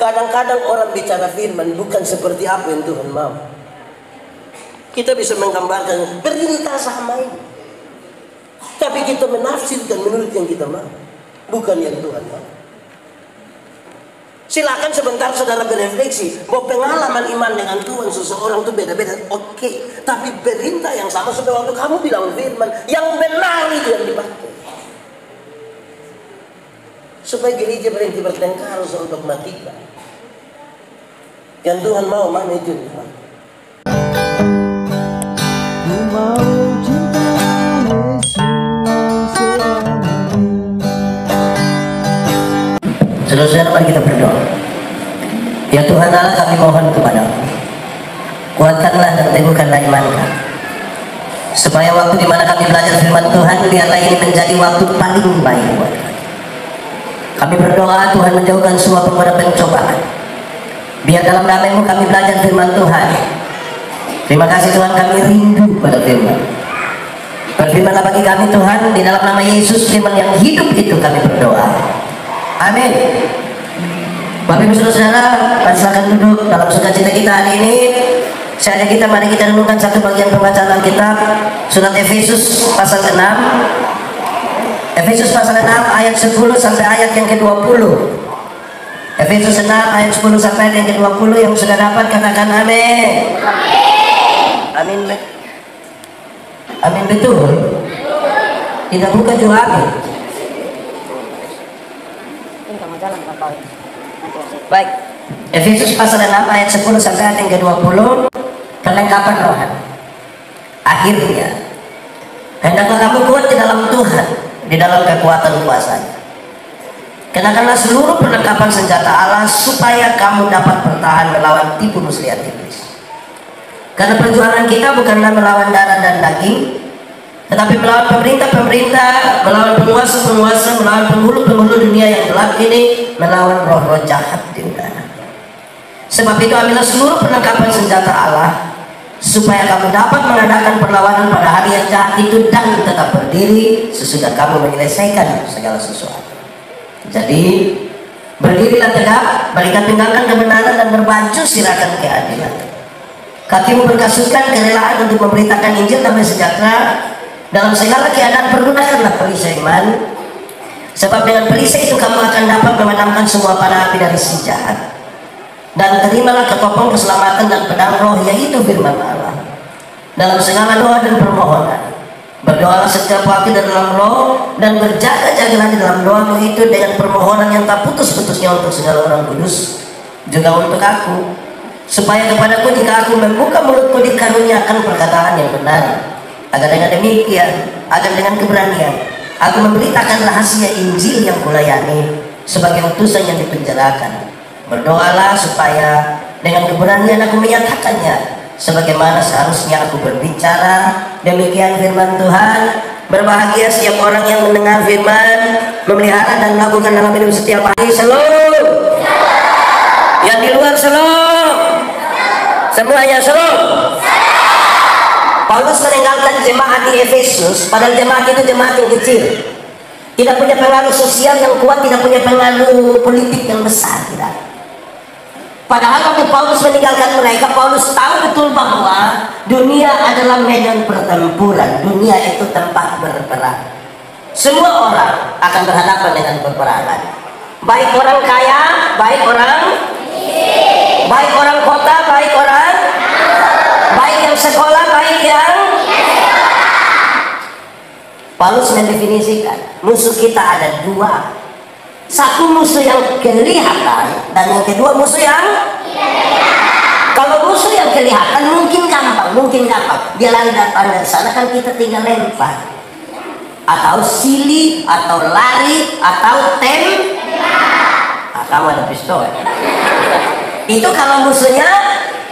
Kadang-kadang orang bicara firman bukan seperti apa yang Tuhan mau. Kita bisa menggambarkan perintah sama ini, tapi kita menafsirkan menurut yang kita mau, bukan yang Tuhan mau. Silakan sebentar saudara berefleksi bahwa pengalaman iman dengan Tuhan seseorang itu beda-beda. Oke, tapi perintah yang sama sudah waktu kamu bilang firman yang benar itu yang dipakai. Supaya gereja berhenti bertengkar soal dogmatika. Yang Tuhan mau mana itu yang dipakai. Saudara-saudara, mari kita berdoa. Ya Tuhan Allah, kami mohon kepada-Mu, kuatkanlah dan teguhkanlah iman kami, supaya waktu di mana kami belajar firman Tuhan, biarlah ini menjadi waktu paling baik buat kami. Kami berdoa Tuhan menjauhkan semua pengoda pencobaan. Biar dalam nama-Mu kami belajar firman Tuhan. Terima kasih Tuhan, kami rindu pada firman. Berfirmanlah bagi kami Tuhan, di dalam nama Yesus, firman yang hidup itu kami berdoa. Amin. Bapak Ibu Saudara, silakan duduk dalam sukacita kita hari ini. Saatnya kita, mari kita renungkan satu bagian pembacaan Alkitab, surat Efesus pasal 6. Efesus pasal 6 ayat 10 sampai ayat yang ke-20. Efesus 6 ayat 10 sampai ayat yang ke-20. Yang sudah dapat katakan amin. Amin. Amin betul. Tidak bukan juga amin. Baik, Efesus pasal 6 ayat 10 sampai ayat yang ke-20, kelengkapan rohani. Akhirnya, hendaklah kamu kuat di dalam Tuhan, di dalam kekuatan kuasa-Nya. Kenakanlah seluruh perlengkapan senjata Allah, supaya kamu dapat bertahan melawan tipu muslihat iblis. Karena perjuangan kita bukanlah melawan darah dan daging, tetapi melawan pemerintah-pemerintah, melawan penguasa-penguasa, melawan penghulu-penghulu dunia yang gelap ini, melawan roh-roh jahat di udara. Sebab itu ambillah seluruh perlengkapan senjata Allah, supaya kamu dapat mengadakan perlawanan pada hari yang jahat itu dan tetap berdiri sesudah kamu menyelesaikan segala sesuatu. Jadi berdirilah tegak, berikan pinggangan kebenaran dan berbaju sirahkan keadilan. Kakimu berkasutkan kerelaan untuk memberitakan Injil damai sejahtera. Dalam segala keadaan pergunakanlah perisai iman, sebab dengan perisai itu kamu akan dapat memadamkan semua panah api dari si jahat. Dan terimalah ketopong keselamatan dan pedang roh, yaitu firman Allah. Dalam segala doa dan permohonan, berdoalah setiap waktu dalam roh, dan berjaga-jagalah di dalam doamu itu dengan permohonan yang tak putus-putusnya untuk segala orang kudus, juga untuk aku, supaya kepadaku jika aku membuka mulutku dikaruniakan perkataan yang benar, agar dengan demikian, agar dengan keberanian aku memberitakan rahasia Injil yang kulayani sebagai utusan yang dipenjarakan. Berdoalah supaya dengan keberanian aku menyatakannya sebagaimana seharusnya aku berbicara. Demikian firman Tuhan. Berbahagia setiap orang yang mendengar firman, memelihara dan melakukan dalam hidup setiap hari. Shalom. Yang di luar shalom. Semuanya shalom. Paulus meninggalkan jemaat di Efesus, padahal jemaat itu jemaat yang kecil, tidak punya pengaruh sosial yang kuat, tidak punya pengaruh politik yang besar, tidak. Padahal waktu Paulus meninggalkan mereka, Paulus tahu betul bahwa dunia adalah medan pertempuran, dunia itu tempat berperang. Semua orang akan berhadapan dengan peperangan, baik orang kaya, baik orang kota, baik yang sekolah, baik yang Paulus mendefinisikan musuh kita ada dua. Satu musuh yang kelihatan dan yang kedua musuh yang kalau musuh yang kelihatan mungkin gampang, dia lari datang dari sana, kan kita tinggal lempar atau sili atau lari atau kamu ada pistol. Itu kalau musuhnya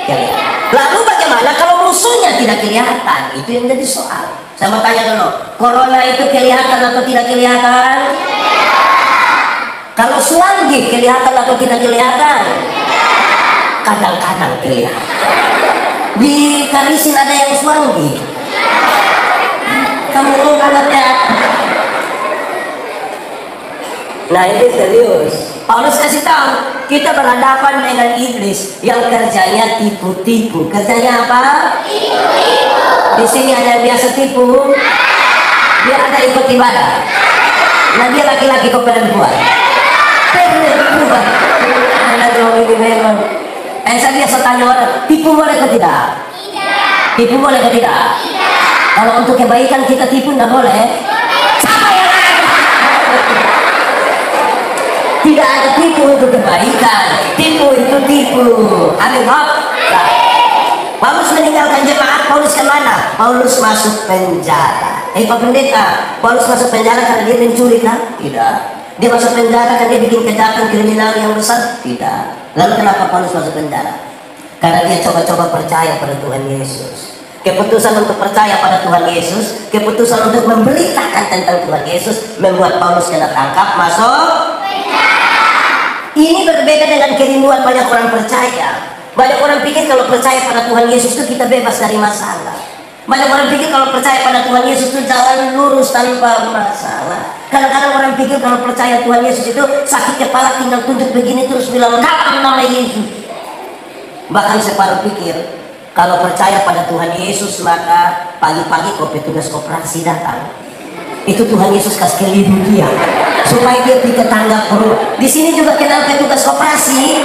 kelihatan. Lalu bagaimana kalau musuhnya tidak kelihatan? Itu yang jadi soal. Saya mau tanya dulu, corona itu kelihatan atau tidak kelihatan? Kalau suanggi kelihatan atau tidak kelihatan? Kadang-kadang kelihatan. Di Karisin ada yang suanggi. Kamu ngomong ya? Nah ini serius. Paulus kasih tahu, kita berhadapan dengan iblis yang kerjanya tipu-tipu. Kerjanya apa? Tipu-tipu. Di sini ada yang biasa tipu. Dia ada ikut ibadah. Nah dia laki-laki kok perempuan. Perempuan. Anak dong ini memang. Saya biasa tanya orang, tipu boleh ke tidak? Tidak. Tipu boleh ke tidak? Tidak. Kalau untuk kebaikan kita tipu tidak boleh. Siapa yang tidak ada tipu untuk kebaikan. Tipu itu tipu. Amin. Paulus meninggalkan jemaat. Paulus kemana? Paulus masuk penjara. Pak Pendeta, Paulus masuk penjara karena dia mencuri kan? Tidak. Dia masuk penjara karena dia bikin kejahatan kriminal yang besar? Tidak. Lalu kenapa Paulus masuk penjara? Karena dia coba-coba percaya pada Tuhan Yesus. Keputusan untuk percaya pada Tuhan Yesus, keputusan untuk memberitakan tentang Tuhan Yesus membuat Paulus kena tangkap masuk penjara. Ini berbeda dengan kerinduan banyak orang percaya. Banyak orang pikir kalau percaya pada Tuhan Yesus itu kita bebas dari masalah. Banyak orang pikir kalau percaya pada Tuhan Yesus itu jalan lurus tanpa masalah. Kadang-kadang orang pikir kalau percaya Tuhan Yesus itu sakit kepala tinggal tunjuk begini terus bilang dalam nama Yesus. Bahkan separuh pikir kalau percaya pada Tuhan Yesus maka pagi-pagi kok petugas koperasi datang. Itu Tuhan Yesus kasih kelihatan dia supaya dia pergi ke tangga perut. Di sini juga kenal petugas koperasi.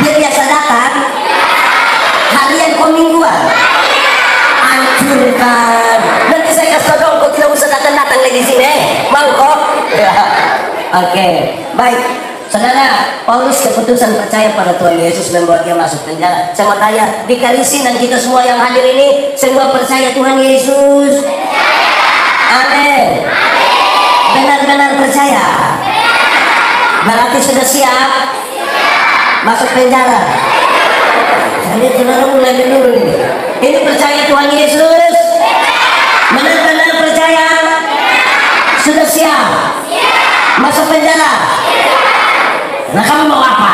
Dia biasa datang harian kok mingguan. Hancurkan. Nanti saya kasih tau kok tidak usah datang-datang lagi di sini. Mau kok? Ya. Oke. Baik. Saudara, Paulus keputusan percaya pada Tuhan Yesus membuat dia masuk penjara. Saya mau tanya, di Kalisin dan kita semua yang hadir ini semua percaya Tuhan Yesus? Amin. Benar-benar percaya? Berarti sudah siap masuk penjara? Ini saudara mulai menurun ini. Ini percaya Tuhan Yesus? Benar-benar percaya? Sudah siap masuk penjara? Nah kamu mau apa?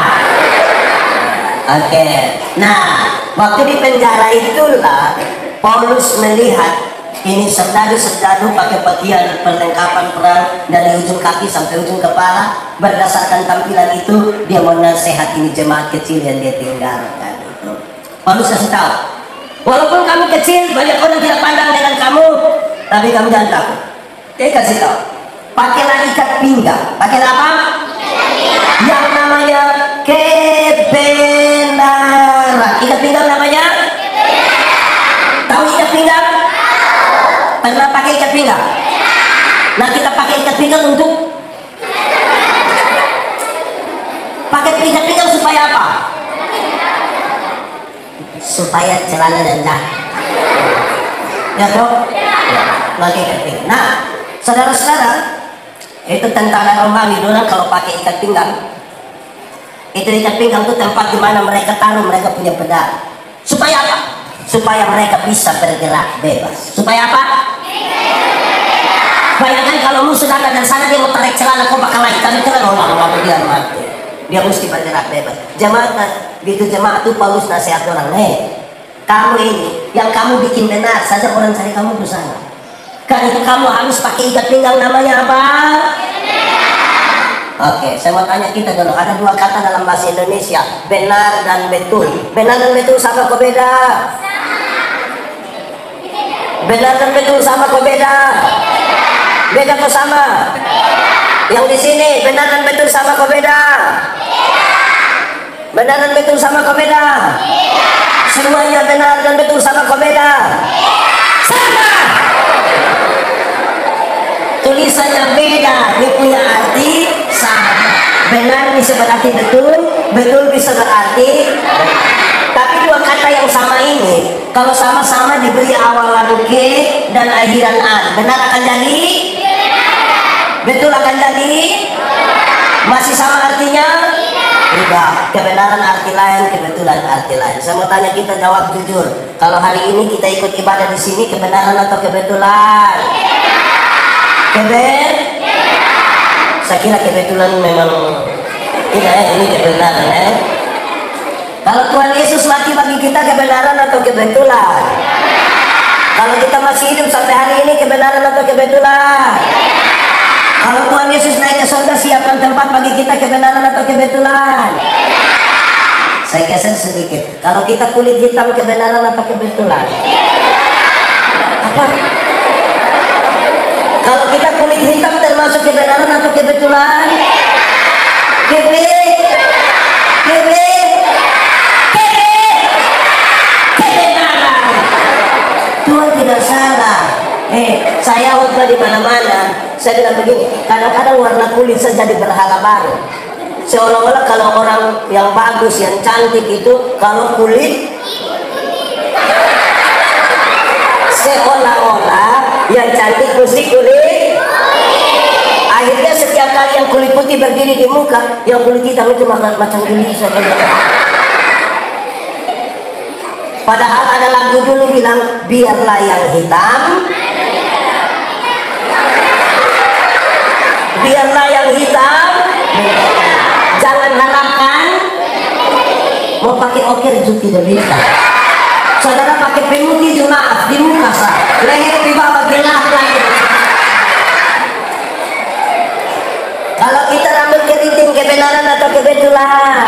Oke. Nah waktu di penjara itulah Paulus melihat ini serdadu-serdadu pakai pakaian perlengkapan perang dari ujung kaki sampai ujung kepala. Berdasarkan tampilan itu dia mau nasihat ini jemaat kecil yang dia tinggalkan itu. Paulus kasih tahu, walaupun kamu kecil banyak orang tidak pandang dengan kamu, tapi kamu jangan takut. Dia kasih tahu, pakailah ikat pinggang. Pakai apa? Yang namanya kebenaran. Ikat pinggang namanya? Tahu ikat pinggang? Pernah pakai ikat pinggang? Nah kita pakai ikat pinggang untuk pakai ikat pinggang supaya apa? Supaya celana rendah. Ya toh? Pakai ikat pinggang. Nah saudara-saudara, itu tentara Romawi dulu kalau pakai ikat pinggang. Itu ikat pinggang itu tempat di mana mereka taruh mereka punya pedang. Supaya apa? Supaya mereka bisa bergerak bebas. Supaya apa? Bayangkan kalau musuh datang dan sana dia mau tarik celana, kau bakal lagi tarik celana, lama-lama dia mati. Dia mesti bergerak bebas. Jemaat gitu jemaat itu Paulus nasihat orang, kamu ini yang kamu bikin benar saja orang cari kamu ke sana. Karena itu kamu harus pakai ikat pinggang namanya apa? Oke, saya mau tanya kita dulu. Ada dua kata dalam bahasa Indonesia, benar dan betul. Benar dan betul sama kok beda? Benar dan betul sama kok beda? Beda kok sama? Yang di sini benar dan betul sama kok beda? Benar dan betul sama kok beda? Semuanya benar dan betul sama kok beda? Sama. Tulisannya beda, dia punya arti sama. Benar bisa berarti betul, betul bisa berarti benar. Tapi dua kata yang sama ini, kalau sama-sama diberi awalan ke dan akhiran an, benar akan jadi? Betul akan jadi? Masih sama artinya? Tidak. Kebenaran arti lain, kebetulan arti lain. Saya mau tanya kita jawab jujur. Kalau hari ini kita ikut ibadah di sini, kebenaran atau kebetulan? Saya kira kebetulan memang tidak ini kebenaran Kalau Tuhan Yesus mati bagi kita kebenaran atau kebetulan? Kalau kita masih hidup sampai hari ini kebenaran atau kebetulan? Kalau Tuhan Yesus naik ke surga, siapkan tempat bagi kita kebenaran atau kebetulan? Saya geser sedikit. Kalau kita kulit hitam, kebenaran atau kebetulan? Apa? Kalau kita kulit hitam termasuk kebenaran atau kebetulan? Kebenaran. Tuhan tidak salah. Saya khotbah di mana-mana. Saya bilang begini, kadang-kadang warna kulit saja jadi berhala baru. Seolah-olah kalau orang yang bagus, yang cantik itu, kalau kulit, seolah-olah yang cantik mesti kulit. Akhirnya setiap kali yang kulit putih berdiri di muka, yang kulit hitam itu macam gini saja. Padahal ada lagu dulu bilang, biarlah yang hitam, biarlah yang hitam, jangan harapkan mau pakai okir juga tidak bisa. Saudara pakai pemutih itu maaf di muka sah, leher di bawah gelap lagi. Kalau kita rambut keriting, kebenaran atau kebetulan?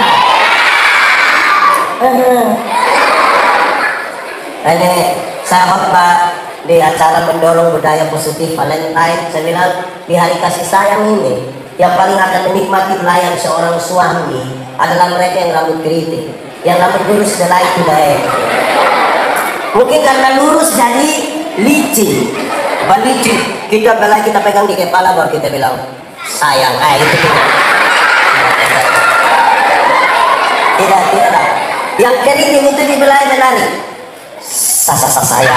Ini saya khotbah di acara mendorong budaya positif Valentine. Saya bilang di hari kasih sayang ini, yang paling akan menikmati pelayan seorang suami adalah mereka yang rambut keriting, yang rambut lurus delai tidak. Mungkin karena lurus jadi licin, licin. Kita belai, kita pegang di kepala baru kita bilang sayang. Itu tidak. Yang keriting itu dibelai menarik. Sayang.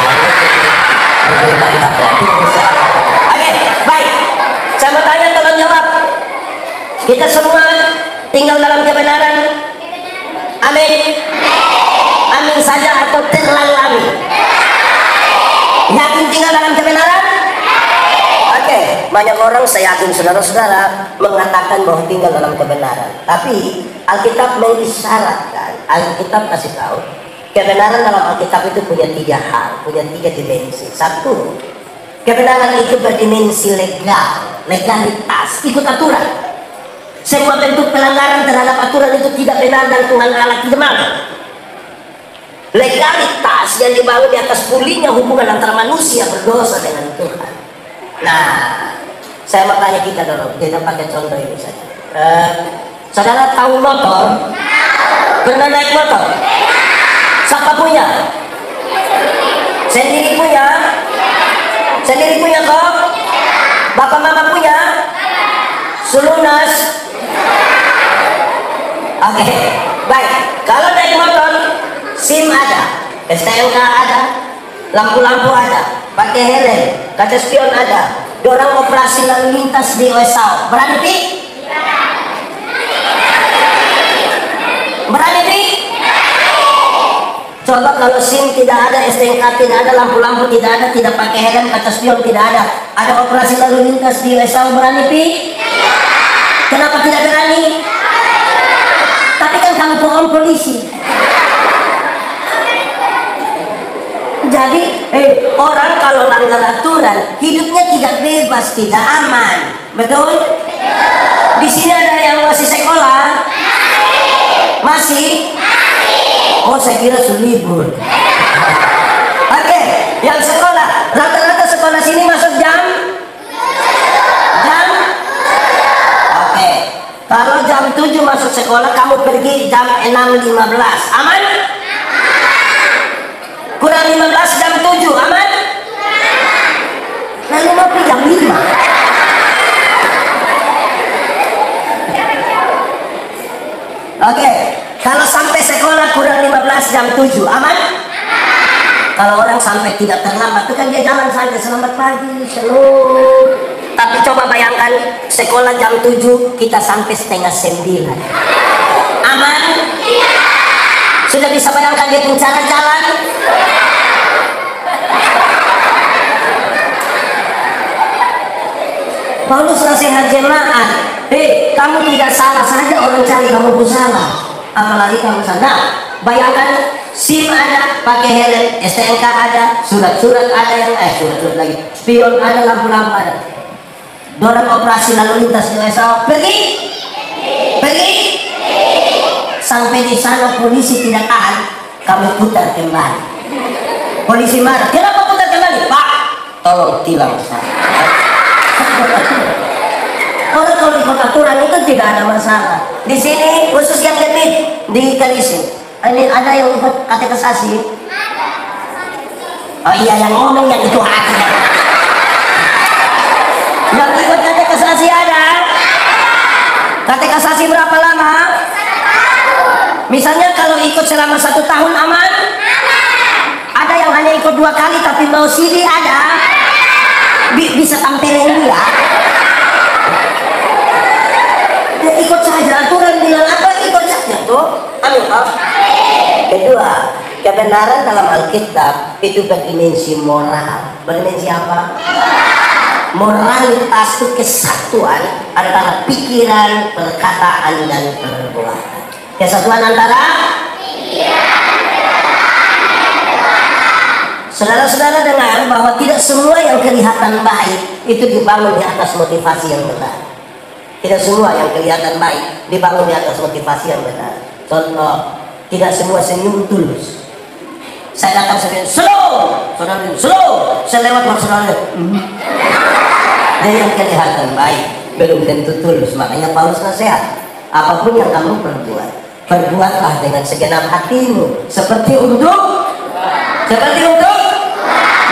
Oke, baik. Saya mau tanya, tolong jawab. Kita semua tinggal dalam kebenaran. Amin. Amin saja atau terlalu amin? Yakin tinggal dalam kebenaran? Oke, banyak orang, saya yakin saudara-saudara mengatakan bahwa tinggal dalam kebenaran. Tapi Alkitab mengisyaratkan, Alkitab kasih tahu, kebenaran dalam Alkitab itu punya 3 hal, punya 3 dimensi. Satu, kebenaran itu berdimensi legal, legalitas, ikut aturan. Semua bentuk pelanggaran terhadap aturan itu tidak benar dan Tuhan Allah tidak mau. Legalitas yang dibangun di atas pulihnya hubungan antara manusia berdosa dengan Tuhan. Nah, saya mau tanya kita dulu, kita pakai contoh ini saja. Saudara tahu motor? Pernah naik motor? Siapa punya? Sendiri punya? Sendiri punya kok? Bapak mama punya? Sulunas? Oke, baik. Kalau naik motor, SIM ada, STNK ada, lampu-lampu ada, pakai helm, kaca spion ada, dorang operasi lalu lintas di OSAU. Berani Pi? Berani Pi? Coba kalau SIM tidak ada, STNK tidak ada, lampu-lampu tidak ada, tidak pakai helm, kaca spion tidak ada operasi lalu lintas di OSAU, berani Pi? Kenapa tidak berani? Tapi kan kamu bohong polisi. Jadi orang kalau langgar aturan hidupnya tidak bebas, tidak aman, betul? Di sini ada yang masih sekolah, masih? Oh, saya kira sudah libur. Oke, yang sekolah, rata-rata sekolah sini masuk jam? Oke, kalau jam 7 masuk sekolah, kamu pergi jam 6.15, aman? Kurang 15 jam 7, aman? Lalu mau pergi jam 5. Oke, kalau sampai sekolah kurang 15 jam 7, aman? Kalau orang sampai tidak terlambat, itu kan dia jalan saja, selamat pagi, shalom. Tapi coba bayangkan, sekolah jam 7, kita sampai setengah 9. Aman? Sudah bisa bayangkan dia cara jalan? Paulus nasihat jemaat, kamu tidak salah saja orang cari kamu pun salah, apalagi kamu salah. Bayangkan SIM ada, pakai helm, STNK ada, surat-surat ada yang surat-surat lagi, spion ada, lampu-lampu ada. Dorong operasi lalu lintas di USA, pergi, pergi. Sampai di sana polisi tidak tahan, kami putar kembali. Polisi marah, kenapa putar kembali? Pak, tolong tilang saya. Orang kalau ikut aturan itu tidak ada masalah. Di sini khusus yang demit di Kalising. Ini ada yang ikut katekisasi. Oh iya, yang ngomong yang itu hati. Yang ikut katekisasi ada. Katekisasi berapa lama? Misalnya kalau ikut selama 1 tahun aman? Ada yang hanya ikut 2 kali tapi mau CD ada. Bisa tampilin dia. Ya ikut saja aturan bilang apa ikut saja tuh. Amin. Kedua, kebenaran dalam Alkitab itu berdimensi moral. Berdimensi apa? Moralitas itu kesatuan antara pikiran, perkataan, dan perbuatan. Kesatuan antara saudara-saudara dengar bahwa tidak semua yang kelihatan baik itu dibangun di atas motivasi yang benar. Tidak semua yang kelihatan baik dibangun di atas motivasi yang benar. Contoh, tidak semua senyum tulus. Saya datang sendiri, slow, saudara slow, saya lewat saudara. Dia yang kelihatan baik belum tentu tulus. Makanya Paulus nasihat, apapun yang kamu perbuat, perbuatlah dengan segenap hatimu, seperti untuk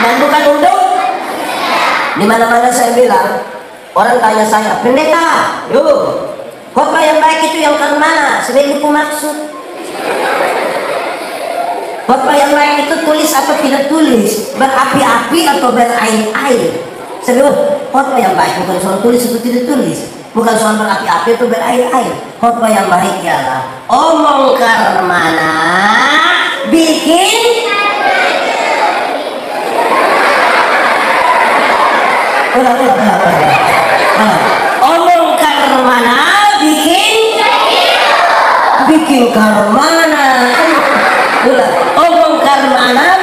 dan bukan untuk. Di mana-mana saya bilang, orang tanya saya, pendeta, yuk, khotbah yang baik itu yang ke mana? Sebenarnya maksud. Khotbah yang baik itu tulis atau tidak tulis, berapi-api atau berair-air. Sebelum khotbah yang baik bukan soal tulis atau tidak tulis, bukan soal berapi-api atau berair-air. Khotbah yang baik ialah omong karmana, bikin omong karmana, bikin karmana. Omong karmana,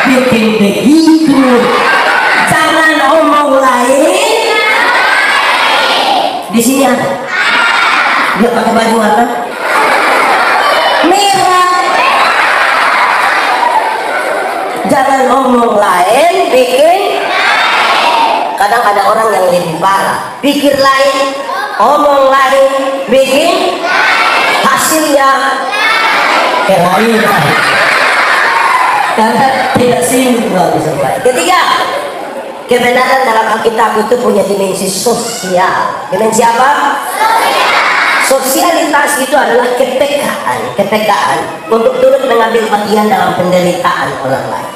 bikin begitu. Jangan omong lain. Di sini ada. Dia pakai baju warna merah. Jangan omong lain, bikin. Kadang ada orang yang lebih parah, pikir lain, omong lain, bikin hasilnya lain. Karena tidak sinkron disampaikan. Ketiga, kebenaran dalam Alkitab itu punya dimensi sosial. Dimensi apa? Sosialitas itu adalah kepekaan untuk turut mengambil bagian dalam penderitaan orang lain.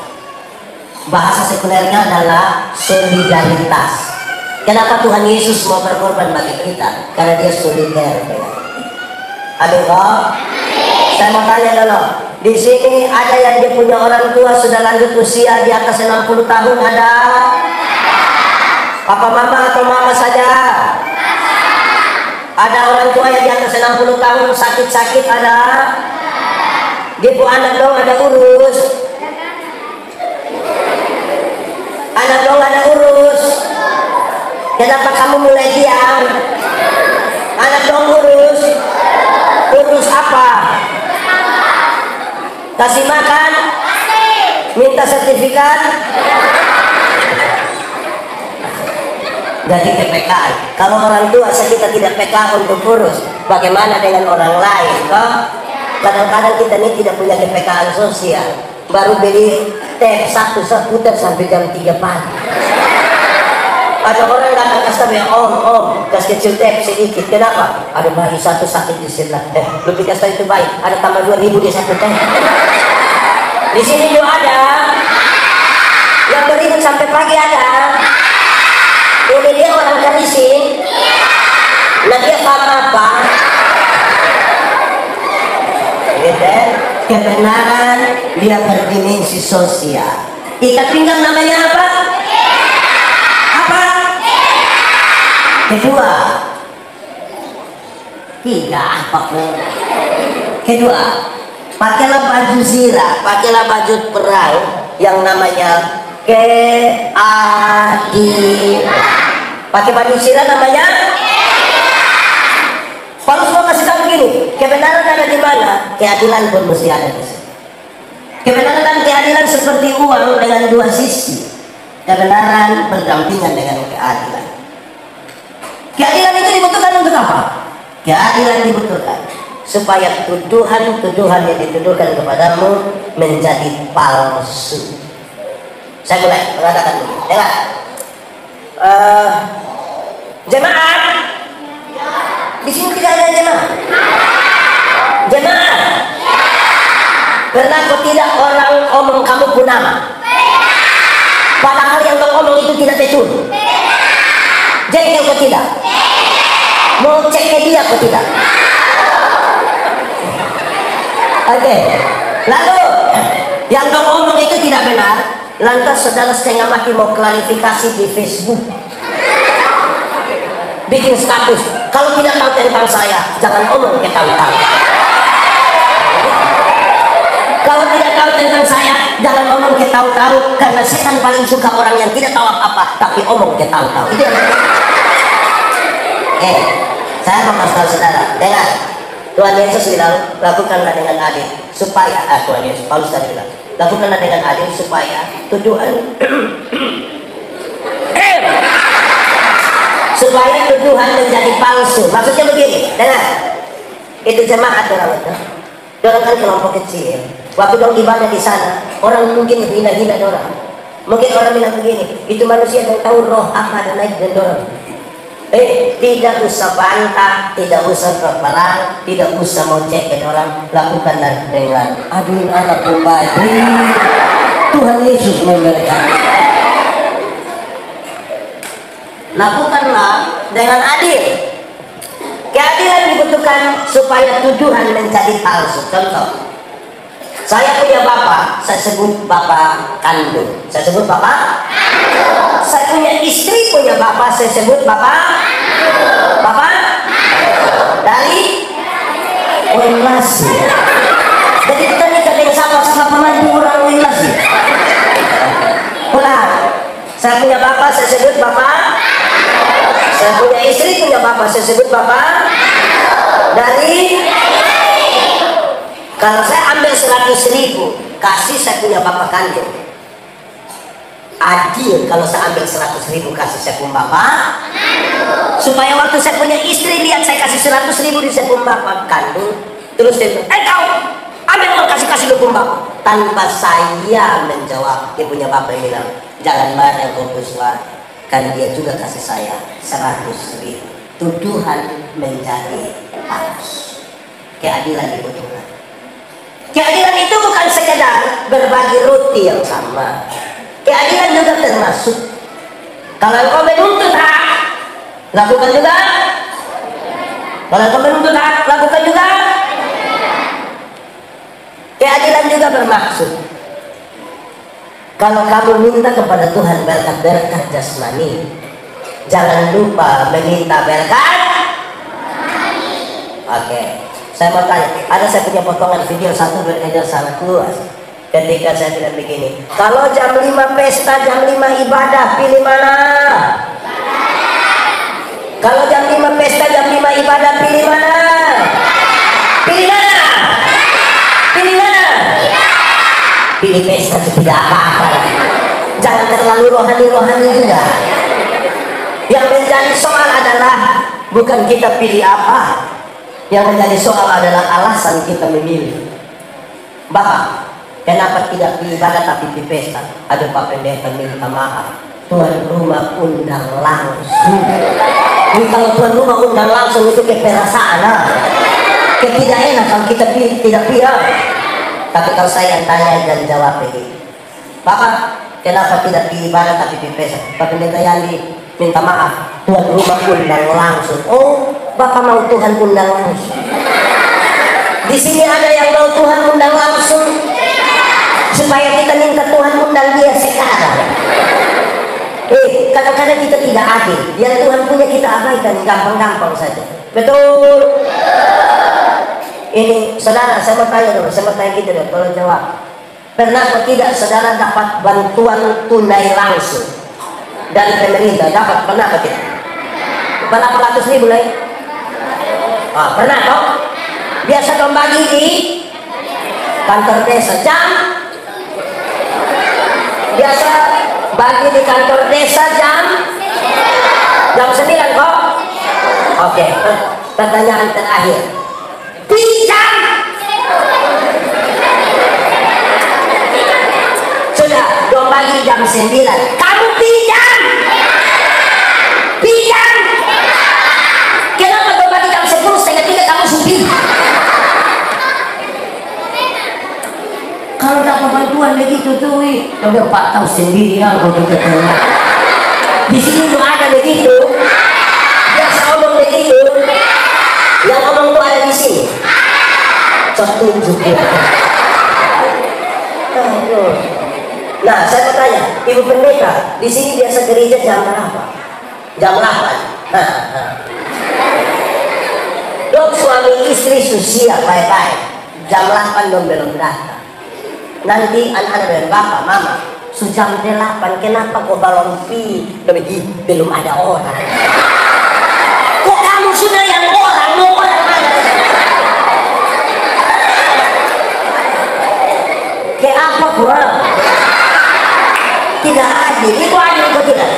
Bahasa sekulernya adalah solidaritas. Kenapa Tuhan Yesus mau berkorban bagi kita? Karena dia solider. Aduh, saya mau tanya dulu. Di sini ada yang dia punya orang tua sudah lanjut usia di atas 60 tahun ada? Papa mama atau mama saja? Ada orang tua yang di atas 60 tahun sakit-sakit ada? Dia pun anak dong ada urus. Anak dong ada urus. Kenapa kamu mulai diam? Anak dong urus. Urus apa? Kasih makan? Minta sertifikat? Jadi PPKN. Kalau orang tua kita tidak PK untuk urus, bagaimana dengan orang lain? Kadang-kadang kita ini tidak punya kepekaan sosial. Baru beli teh satu putar sampai jam 3 pagi. Ada orang datang ke saya, om, kasih kecil teh sedikit. Kenapa? Ada bayi satu sakit di sebelah. Lebih kasih itu bayi. Ada tambah 2.000 di satu teh. Di sini juga ada. Yang berikut sampai pagi ada. Ini dia orang Kalising. Nah dia paham apa? Kebenaran dia berdimensi sosial. Ikat pinggang namanya apa? Apa? Kedua. Tiga apa? Kedua, pakailah baju zirah, pakailah baju perang yang namanya keadilan. Pakai baju sirah namanya. Paulus mau kasih tahu begini, kebenaran ada di mana, keadilan pun mesti ada di situ. Kebenaran dan keadilan seperti uang dengan dua sisi. Kebenaran berdampingan dengan keadilan. Keadilan itu dibutuhkan untuk apa? Keadilan dibutuhkan supaya tuduhan-tuduhan yang dituduhkan kepadamu menjadi palsu. Saya mulai mengatakan begini, dengar. Jemaat, di sini tidak ada jemaat. Jemaat, pernah kau tidak orang omong kamu punama? Padahal yang kau omong itu tidak betul. Jengkel kau tidak? Mau cek ke dia kau tidak? Oke. Lalu yang kau omong itu tidak benar. Lantas saudara setengah mati mau klarifikasi di Facebook, bikin status, kalau tidak tahu tentang saya jangan omong ke tahu-tahu. Kalau tidak tahu tentang saya jangan omong ke tahu-tahu, karena setan paling suka orang yang tidak tahu apa-apa tapi omong ke tahu-tahu. Itu saya mau kasih tahu saudara, dengar. Tuhan Yesus bilang, lakukanlah dengan adil supaya Tuhan Yesus, Paulus tadi bilang, lakukanlah dengan adil supaya tuduhan supaya tuduhan menjadi palsu. Maksudnya begini, dengar. Itu jemaat orang itu. Orang kan kelompok kecil. Waktu dong ibadah di sana, orang mungkin hina-hina orang. Mungkin orang bilang begini, itu manusia yang tahu roh apa dan naik dan dorong. Tidak usah bantah, tidak usah berperang, tidak usah mau cek orang, lakukanlah dengan adil anak baik. Tuhan Yesus memberkati. Lakukanlah dengan adil. Keadilan dibutuhkan supaya tuduhan menjadi palsu. Contoh, saya punya bapak, saya sebut bapak kandung. Saya sebut bapak. Saya punya istri, punya bapak, saya sebut bapak. Bapak dari relasi. Jadi kita nikah dengan sama-sama pengantin orang relasi. Ulang. Saya punya bapak, saya sebut bapak. Saya punya istri, punya bapak, saya sebut bapak. Dari, kalau saya ambil 100.000, kasih saya punya bapak kandung. Adil kalau saya ambil 100.000 kasih saya punya bapak. Supaya waktu saya punya istri lihat saya kasih 100.000 di saya punya bapak kandung. Terus dia bilang, kau ambil mau kasih lu punya bapak. Tanpa saya menjawab, dia punya bapak yang bilang, jangan marah kau Puswa, kan dia juga kasih saya 100.000. Tuduhan menjadi palsu. Keadilan dibutuhkan. Keadilan itu bukan sekedar berbagi roti yang sama. Keadilan juga termasuk kalau engkau menuntut hak, lakukan juga. Kalau engkau menuntut hak, lakukan juga. Keadilan juga bermaksud kalau kamu minta kepada Tuhan berkat-berkat jasmani, jangan lupa meminta berkat. Oke. Saya mau tanya, ada saya punya potongan video satu beredar sangat luas. Ketika saya bilang begini, kalau jam 5 pesta, jam 5 ibadah, pilih mana? Kalau jam 5 pesta, jam 5 ibadah, pilih mana? Pilih mana? Pilih mana? Pilih pesta tidak apa-apa. Jangan terlalu rohani-rohani juga. Yang menjadi soal adalah bukan kita pilih apa. Yang menjadi soal adalah alasan kita memilih. Bapak, kenapa tidak beribadah tapi di pesta? Ada Pak Pendeta minta maaf. Tuan rumah undang langsung. Ini kalau tuan rumah undang langsung itu keperasaan. Ketidakenakan kita pilih, tidak pilih. Tapi kalau saya tanya dan jawab begini, Bapak, kenapa tidak beribadah tapi di pesta? Pak Pendeta Yandi minta maaf. Tuan rumah undang langsung. Oh, Bapak mau Tuhan undang langsung. Di sini ada yang mau Tuhan undang langsung supaya kita minta Tuhan undang dia sekarang. Kadang-kadang kita tidak adil. Yang Tuhan punya kita abaikan gampang-gampang saja. Betul. Ini saudara, saya mau tanya dulu, saya mau tanya gitu dulu, tolong jawab. Pernah atau tidak saudara dapat bantuan tunai langsung dari pemerintah? Dapat, pernah atau tidak? 800.000 lah. Oh, pernah toh? Biasa dong bagi di kantor desa jam. Biasa bagi di kantor desa jam 9 kok. Oke, pertanyaan terakhir. Pijam. Sudah, dong bagi jam 9. Kamu pijam. Pijam. Kenapa dong bagi jam 10 setengah 3 kamu supir? Kalau dapat bantuan begitu tuh, udah Pak tahu sendiri lah kalau kita tanya. Di sini tuh ada begitu. Biasa omong begitu. Yang omong tuh ada di sini. Cok tunjuk ya. Nah, saya mau tanya, Ibu Pendeta, di sini biasa gereja jam berapa? Jam 8. Nah. Dok suami istri susia baik-baik. Jam 8 dong belum datang. Nanti anak-anak dan bapak, mama, jam 8, kenapa kok balon pi? Belum ada orang. Kok kamu sudah yang orang, mau orang mana? Kayak apa kurang? Tidak adil, itu adil kok tidak?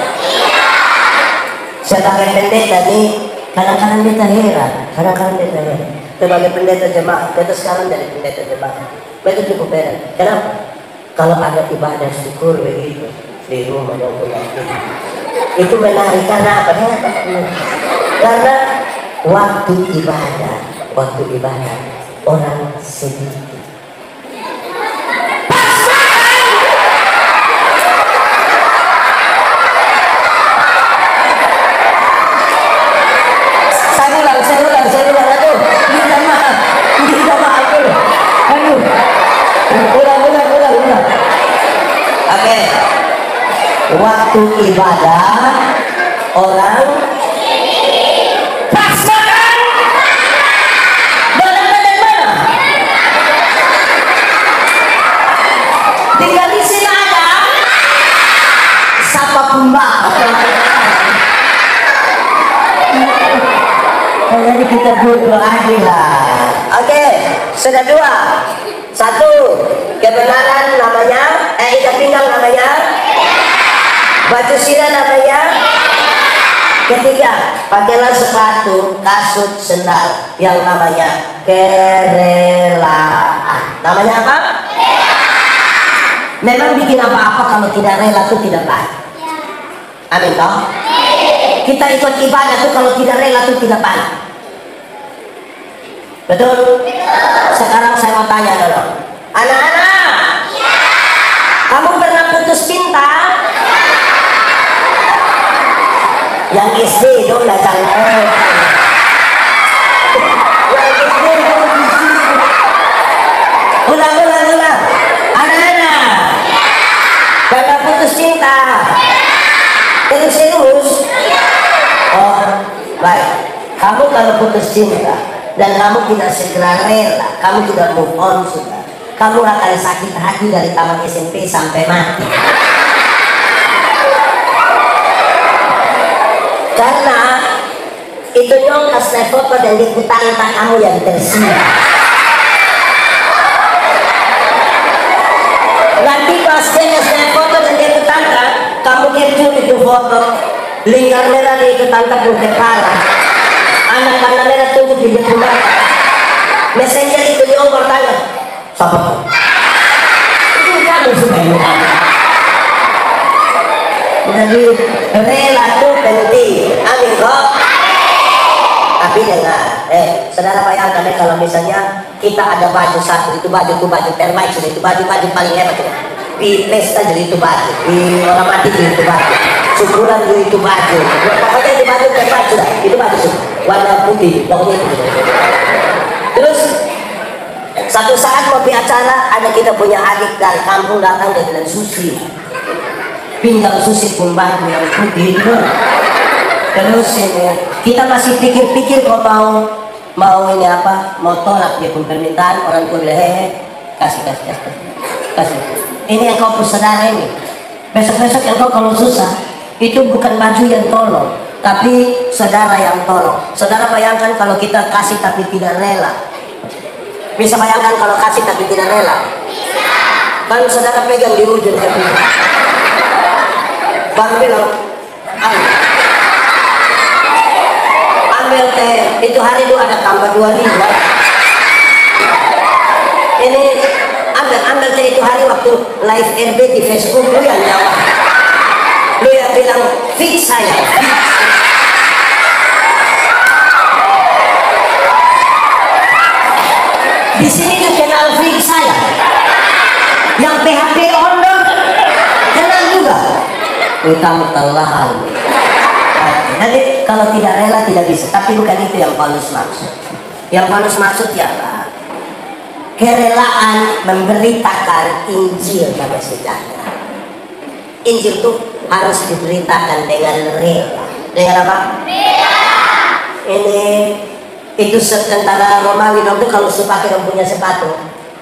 Sebagai pendeta nih, kadang-kadang kita heran, sebagai pendeta jemaat, kita sekarang dari pendeta jemaat. Betul cukup heran. Kenapa? Kalau ada ibadah syukur begitu di rumah maupun itu menarik karena apa? Karena waktu ibadah orang sedikit. Saya ulang, aduh, minta maaf, aduh. Ulang. Oke. Waktu ibadah orang pas makan. Mana? Tinggal di sini ada sapa kumbang. Jadi kita berdoa lah. Oke, sudah 2. 1, kebenaran namanya, ikat pinggang namanya, baju sirah namanya. Ketiga, pakailah sepatu, kasut, sendal yang namanya kerelaan. Namanya apa? Memang bikin apa-apa kalau tidak rela itu tidak baik. Amin toh? Kita ikut ibadah tuh kalau tidak rela itu tidak baik. Betul? Sekarang saya mau tanya dulu. Anak-anak, kamu pernah putus cinta? Yang istri dong datang. Yang istri dong. Ulang. Anak-anak, pernah putus cinta? Serius? Oh, baik. Kamu kalau putus cinta dan kamu tidak segera rela, kamu tidak move on sudah, kamu akan sakit hati dari taman SMP sampai mati. Karena itu dong pas foto dan dikutang kamu yang tersirat. Nanti pas dia foto dan dikutang kamu capture itu foto, lingkar merah diikutang pun kepala. Anak-anak merah tunjuk di rumah. Messenger itu diomor tanya, siapa tuh? Itu kamu suka lupa. Jadi rela itu penting. Amin kok. Tapi dengar, saudara bayangkan kalau misalnya kita ada baju satu, itu baju terbaik sudah, itu baju paling hebat sudah. Di pesta jadi itu baju, di orang mati jadi itu baju, syukuran jadi itu baju, pokoknya itu baju terbaik sudah, itu baju sudah. Warna putih, pokoknya itu. Terus satu saat mau di acara, ada kita punya adik dari kampung datang dengan sushi, pinggang sushi pun baju yang putih itu. Terus kita masih pikir-pikir kok mau ini apa, mau tolak dia pun permintaan orang tua bilang kasih. Ini engkau saudara ini, besok-besok engkau kalau susah itu bukan baju yang tolong, tapi saudara yang tolong. Saudara bayangkan kalau kita kasih tapi tidak rela. Bisa bayangkan kalau kasih tapi tidak rela? Kan saudara pegang di ujung tapi Bang bilang, ambil teh, itu hari itu ada tambah 2.000. Ini ambil teh itu hari waktu live RB di Facebook, lu yang jawab, lu yang bilang fix saya. Di sini tuh kenal fix saya, yang PHP order kenal juga. Utang telah. Jadi kalau tidak rela tidak bisa, tapi bukan itu yang Paulus maksud. Yang Paulus maksud ialah kerelaan memberitakan Injil pada sejahtera. Injil itu harus diberitakan dengan rela. Dengan apa? Rela. Ini itu tentara Romawi dong tuh kalau pakai yang punya sepatu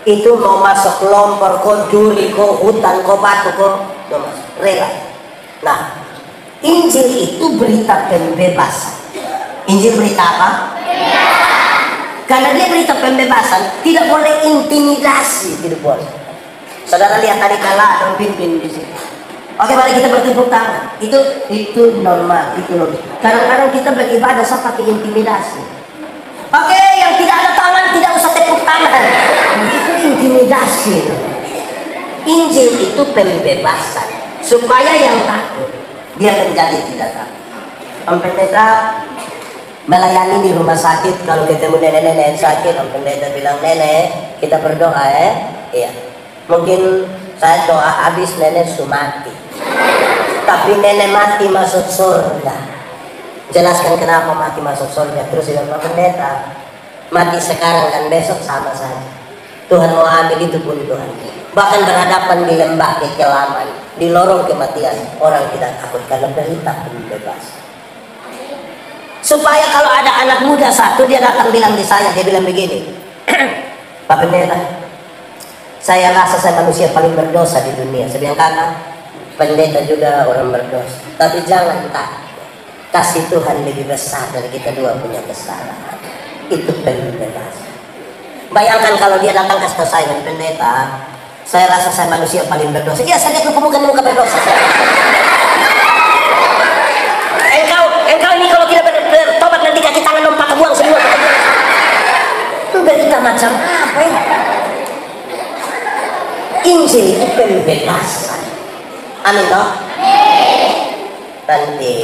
itu mau masuk lompor, kok juri, kok hutan, kok batu, kok rela. Nah, Injil itu berita pembebasan. Injil berita apa? Karena dia berita pembebasan, tidak boleh intimidasi, tidak boleh. Saudara lihat tadi kala ada pimpin di sini. Oke, mari kita bertepuk tangan. Itu normal, itu logis. Kadang-kadang kita beribadah pakai intimidasi. Oke, yang tidak ada tangan tidak usah tepuk tangan. Itu intimidasi. Injil itu pembebasan. Supaya yang takut dia menjadi tidak takut. Om Pendeta melayani di rumah sakit, kalau ketemu nenek-nenek sakit, Om Pendeta bilang, nenek kita berdoa ya. Iya. Mungkin saya doa habis nenek mati, tapi nenek mati masuk surga. Jelaskan kenapa mati masuk surga. Terus dia bilang, Pendeta mati sekarang dan besok sama saja. Tuhan mau ambil itu pun Tuhan. Bahkan berhadapan di lembah kekelaman, di lorong kematian, orang tidak takut karena berita pembebasan. Supaya kalau ada anak muda satu, dia datang bilang di saya, dia bilang begini, Pak Pendeta, saya rasa saya manusia paling berdosa di dunia. Saya bilang, kakak, pendeta juga orang berdosa, tapi jangan takut, kasih Tuhan lebih besar dari kita dua punya kesalahan. Itu pembebasan. Bayangkan kalau dia datang ke saya, pendeta, saya rasa saya manusia paling berdosa. Ya, saya lihat bukan muka berdosa. Engkau ini kalau tidak bertobat nanti kaki tangan lompat buang semua. Itu berita macam apa ya? Injil itu pembebasan. Amin toh? Nanti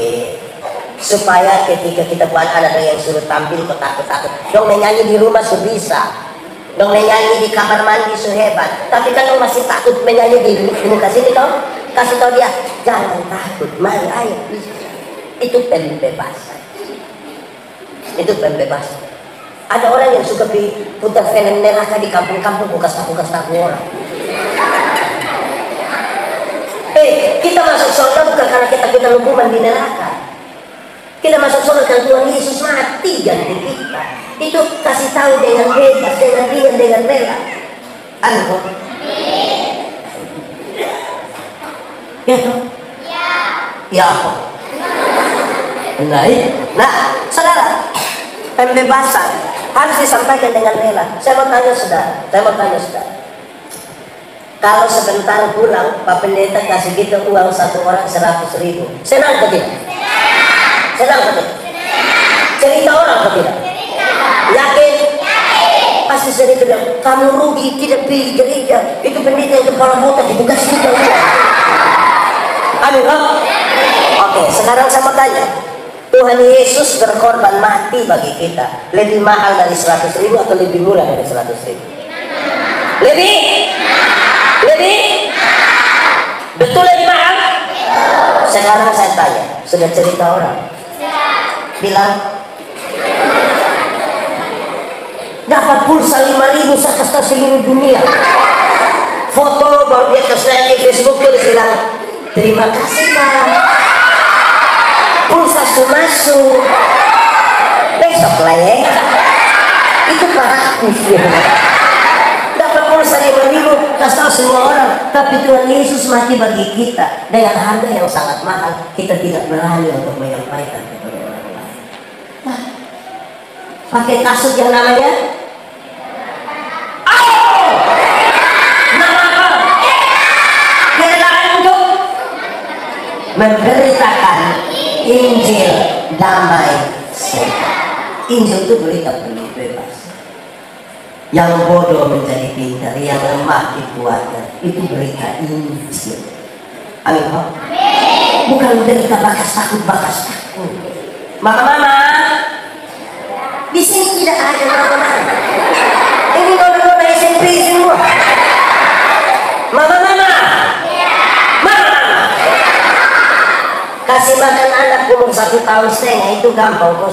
supaya ketika kita buat anak yang suruh tampil kok takut-takut, dong menyanyi di rumah bisa. Dong menyanyi di kamar mandi sehebat, tapi kalau masih takut menyanyi di muka sini toh, kasih tahu dia jangan takut, mari ayo. Itu pembebasan. Itu pembebasan. Ada orang yang suka putar film neraka di kampung-kampung, bukas tahu orang. Kita masuk surga bukan karena kita hukuman di neraka. Kita masuk surga karena Tuhan Yesus mati ganti kita. Itu kasih tahu dengan bebas, dengan ringan, dengan rela. Aduh. Ya toh? Ya apa? Nah, saudara, pembebasan harus disampaikan dengan rela. Saya mau tanya saudara. Kalau sebentar pulang, Pak Pendeta kasih kita uang satu orang 100.000, senang atau tidak? Senang atau tidak? Cerita orang atau tidak? Yakin? Pasti sering bilang, kamu rugi tidak pilih gereja. Itu pendeta yang kepala botak dibuka sedikit. Amin. Oke, sekarang saya mau tanya, Tuhan Yesus berkorban mati bagi kita lebih mahal dari 100.000 atau lebih murah dari 100.000? Lebih? Betul lebih mahal? Sekarang saya tanya, sudah cerita orang bilang dapat pulsa 5.000 sekasta seluruh dunia, foto baru dia kesana di Facebook tulis bilang terima kasih Pak, pulsa masuk besok lah ya. Itu praktis ya. Dapat pulsa 5.000 kasih tahu semua orang, tapi Tuhan Yesus mati bagi kita dengan harga yang sangat mahal. Kita tidak berani untuk menyampaikan kepada pakai kasut yang namanya memberitakan Injil damai sejahtera. Injil itu berita penuh bebas. Yang bodoh menjadi pintar, yang lemah dikuatkan. Itu berita Injil. Amin. Bukan berita bakas takut. Mama, di sini tidak ada mama. Ini nona SMP semua. Mama. Kasih makan anak umur 1,5 tahun itu gampang kok,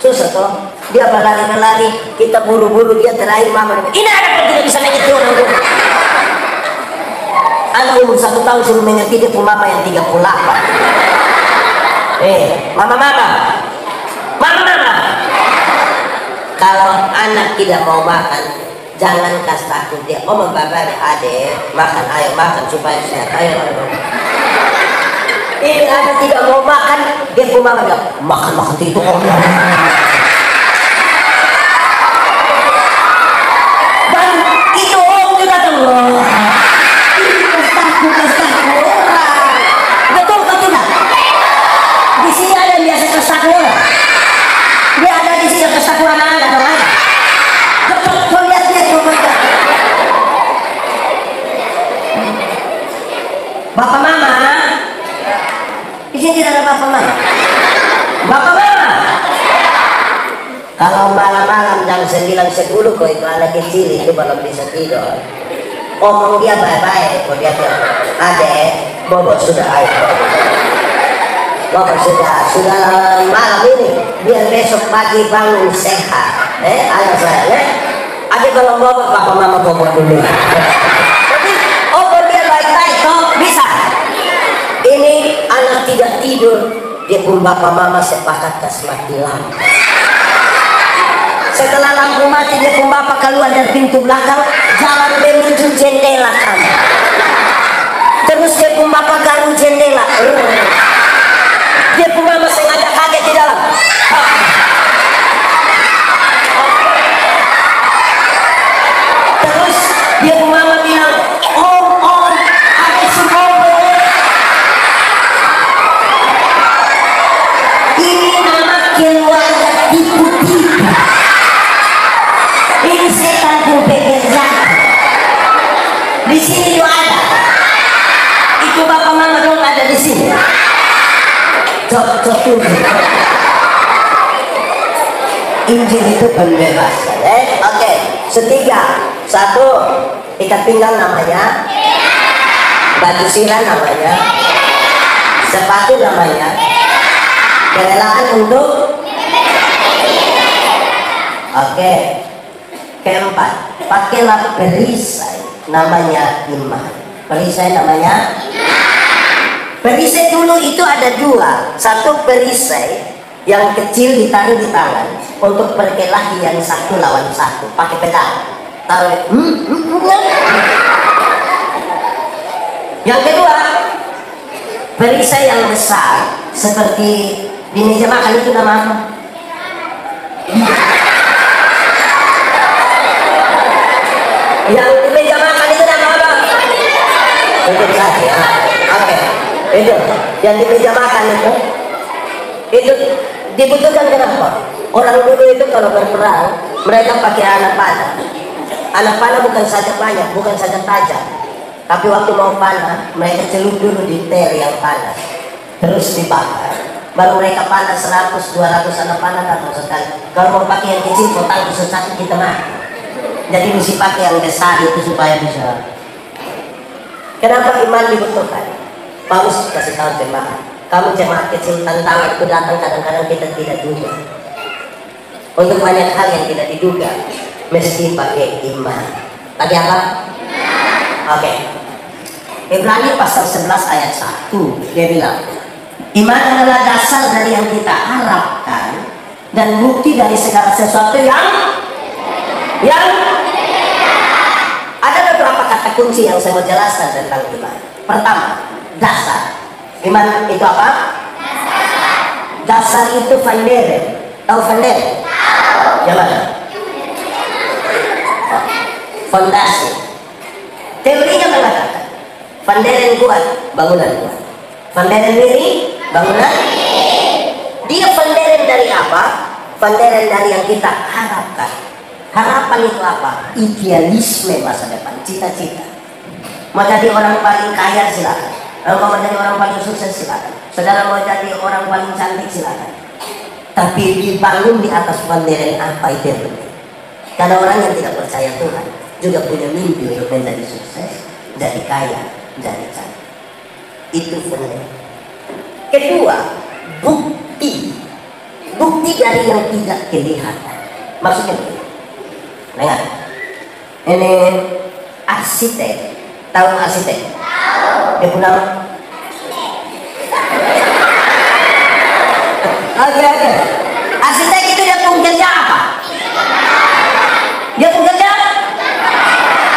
susah toh. Dia berlari-lari, kita buru-buru, dia terakhir mama ini anak tidak bisa mengerti orang tua. Anak umur 1 tahun suruh mengerti dia mama yang 38. Mama. Kalau anak tidak mau makan, jangan kasih takut dia. Om baba adek makan, ayo makan supaya sehat. Ayo. Ini anak tidak mau makan, dia pun makan itu om. Dan itu om juga tuh. Kestakut orang. Betul kan tidak? Di sini ada yang biasa kestakut. Dia ada di sini kestakut anak-anak atau mana? Betul, kau lihat dia coba. Bapak mama. Di sini tidak ada bapak mama. Kalau malam-malam jam 9:10 kok itu anak kecil itu belum bisa tidur. Omong dia baik-baik, kok dia bilang, adek, bobot sudah air. Bobot sudah malam ini, biar besok pagi bangun sehat. Anak saya, adek kalau bobot bapak mama bobot dulu. Tapi omong dia baik-baik, kok bisa. Ini anak tidak tidur, dia pun bapak mama sepakat kasih mati lampu. Setelah lampu mati, dia pun bapak keluar dari pintu belakang, jalan menuju jendela kamar. Terus dia pun bapak garu jendela. Dia pun mama sengaja kaget di dalam. Terus dia pun mama bilang, om, ada semua. Ini nama keluarga tipu-tipu. Ini setan bekerja. Di sini juga ada. Itu bapak mama dong ada di sini. Cok. Injil itu pembebasan. Oke. Setiga. 1, ikat pinggang namanya. Baju sirah namanya. Sepatu namanya. Kerelaan untuk. Oke. Keempat, pakailah perisai namanya iman. Perisai namanya perisai dulu itu ada 2. 1 perisai yang kecil ditaruh di tangan untuk berkelahi yang 1 lawan 1 pakai pedang. Taruh. Yang kedua, perisai yang besar seperti di meja makan itu nama apa? Yang di meja makan itu nama apa? Untuk saya. Oke. Itu yang di meja makan itu dibutuhkan kenapa? Orang dulu itu kalau berperang mereka pakai anak panah. Anak panah bukan saja banyak, bukan saja tajam, tapi waktu mau panah mereka celup dulu di ter yang panas, terus dibakar. Baru mereka panas 100-200 anak panah atau sekali. Kalau mau pakai yang kecil, kotak susah kita mati. Jadi mesti pakai yang besar itu supaya bisa. Kenapa iman dibutuhkan? Paulus kasih tahu jemaat, kamu jemaat kecil, tantangan itu datang kadang-kadang kita tidak duga. Untuk banyak hal yang tidak diduga, mesti pakai iman. Pakai apa? Oke. Ibrani pasal 11 ayat 1 dia bilang, iman adalah dasar dari yang kita harapkan dan bukti dari segala sesuatu yang ada beberapa kata kunci yang saya mau jelaskan tentang iman. Pertama, dasar. Iman itu apa? Dasar itu fundere. Tahu fondasi? Yang mana? Fondasi. Teorinya mengatakan fondasi kuat, bangunan kuat. Fondasi miring, bangunan. Dia fondasi dari apa? Fondasi dari yang kita harapkan. Harapan itu apa? Idealisme masa depan, cita-cita. Mau jadi orang paling kaya silakan. Mau jadi orang paling sukses silakan. Saudara mau jadi orang paling cantik silakan. Tapi dibangun di atas fondasi apa itu yang penting. Karena orang yang tidak percaya Tuhan juga punya mimpi untuk menjadi sukses, jadi kaya, jadi cantik. Itu fondasi. Kedua, bukti. Bukti dari yang tidak kelihatan. Maksudnya nah, ini arsitek. Tahu arsitek? Dia punya oke. Arsitek itu dia kerja apa? Dia kerja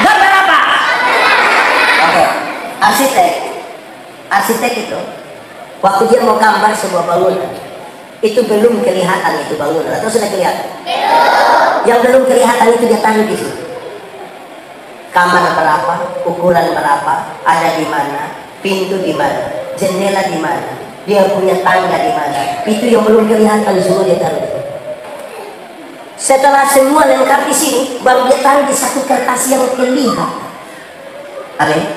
gambar apa? Oke. Arsitek itu waktu dia mau gambar sebuah bangunan, itu belum kelihatan itu bangunan atau sudah kelihatan? Yang belum kelihatan itu dia taruh di situ. Kamar berapa, ukuran berapa, ada di mana, pintu di mana, jendela di mana, dia punya tangga di mana. Itu yang belum kelihatan semua dia taruh. Setelah semua lengkap di sini, baru dia taruh di satu kertas yang kelihatan. Amin.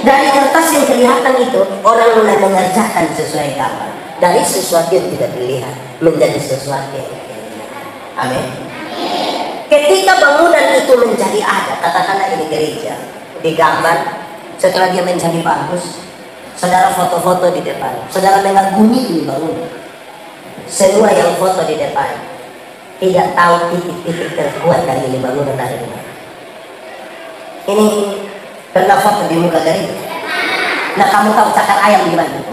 Dari kertas yang kelihatan itu orang mulai mengerjakan sesuai gambar. Dari sesuatu yang tidak dilihat menjadi sesuatu yang kelihatan. Amin. Ketika bangunan itu menjadi ada, katakanlah ini gereja, digambar, setelah dia menjadi bagus, saudara foto-foto di depan, saudara mengagumi ini bangunan. Semua yang foto di depan tidak tahu titik-titik terkuat dari ini bangunan ada di mana. Ini pernah foto di muka gereja. Nah, kamu tahu cakar ayam di mana?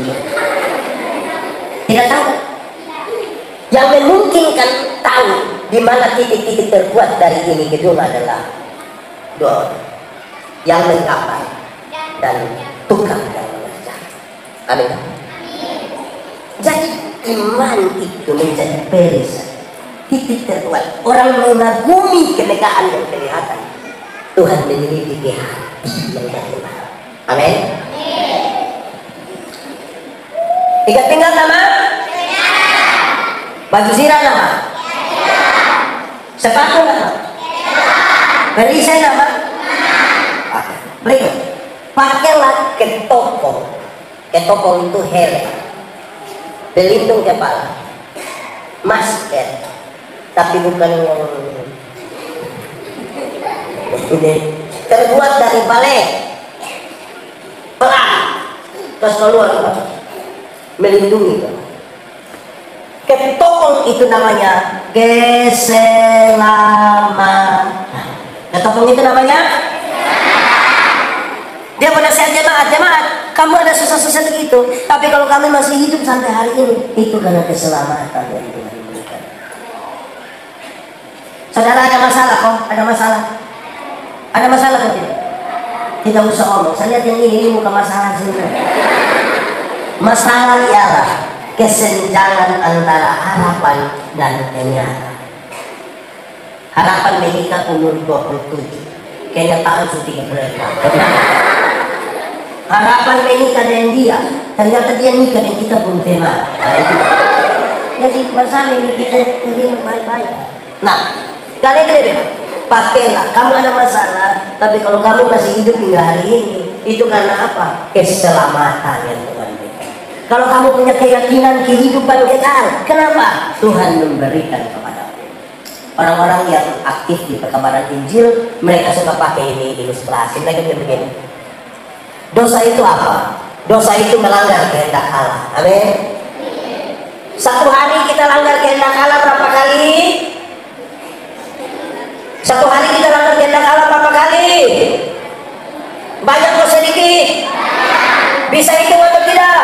Tidak tahu. Yang memungkinkan tahu di mana titik-titik terkuat dari ini gedung adalah dua orang yang menggapai dan tukang yang mengerjakan. Amin. Jadi iman itu menjadi perisai titik terkuat. Orang mengagumi kemegahan yang kelihatan. Tuhan menyelidiki hati yang bagaimana. Amin. Tiga tinggal nama. Baju zirah nama. Sepatu nama. Perisai nama. Berikut. Pakailah ketopong. Ketopong itu helm, pelindung kepala, masker, tapi bukan yang ini terbuat dari balai, perang, terus keluar melindungi. Ketopong itu namanya keselamatan. Ketopong itu namanya. Dia pada saat jemaat, kamu ada susah-susah begitu, tapi kalau kami masih hidup sampai hari ini, itu karena keselamatan yang Tuhan berikan. Saudara ada masalah kok? Ada masalah? Ada masalah kok tidak? Tidak usah omong. Saya lihat yang ini bukan masalah sih. Masalah ialah kesenjangan antara harapan dan kenyataan. Harapan menikah umur 27, kenyataan sudah 34. Harapan menikah dengan dia, ternyata dia nikah dan kita pun tema. Jadi masalah ini kita terima baik-baik. Nah, kalian pakailah. Kamu ada masalah, tapi kalau kamu masih hidup hingga hari ini, itu karena apa? Keselamatan yang Tuhan berikan. Kalau kamu punya keyakinan kehidupan kekal, kenapa? Tuhan memberikan kepada orang-orang yang aktif di perkabaran Injil. Mereka suka pakai ini ilustrasi. Mereka bilang begini. Dosa itu apa? Dosa itu melanggar kehendak Allah. Amin. Satu hari kita langgar kehendak Allah berapa kali? Satu hari kita langgar kehendak Allah berapa kali? Banyak atau sedikit? Bisa hitung atau tidak?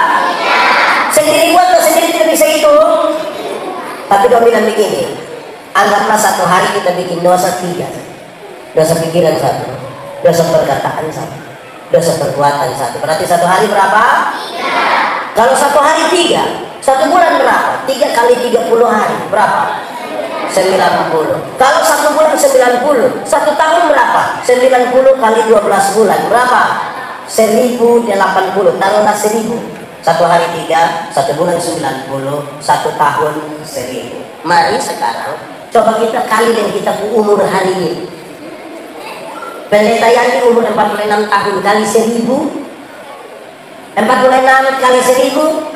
Sendiri buat atau sendiri tidak bisa hitung? Tapi kau bilang begini, anggaplah satu hari kita bikin dosa 3. Dosa pikiran 1, dosa perkataan 1, dosa perbuatan 1. Berarti satu hari berapa? 3. Kalau satu hari 3, Satu bulan berapa? 3 kali 30 hari berapa? 90. Kalau satu bulan 90, satu tahun berapa? 90 kali 12 bulan berapa? 1080. Taruhlah 1000. Satu hari 3, satu bulan 90, satu tahun 1000. Mari sekarang coba kita kali dengan kita umur hari ini. Pendeta Yandi umur 46 tahun kali 1000. 46 kali 1000.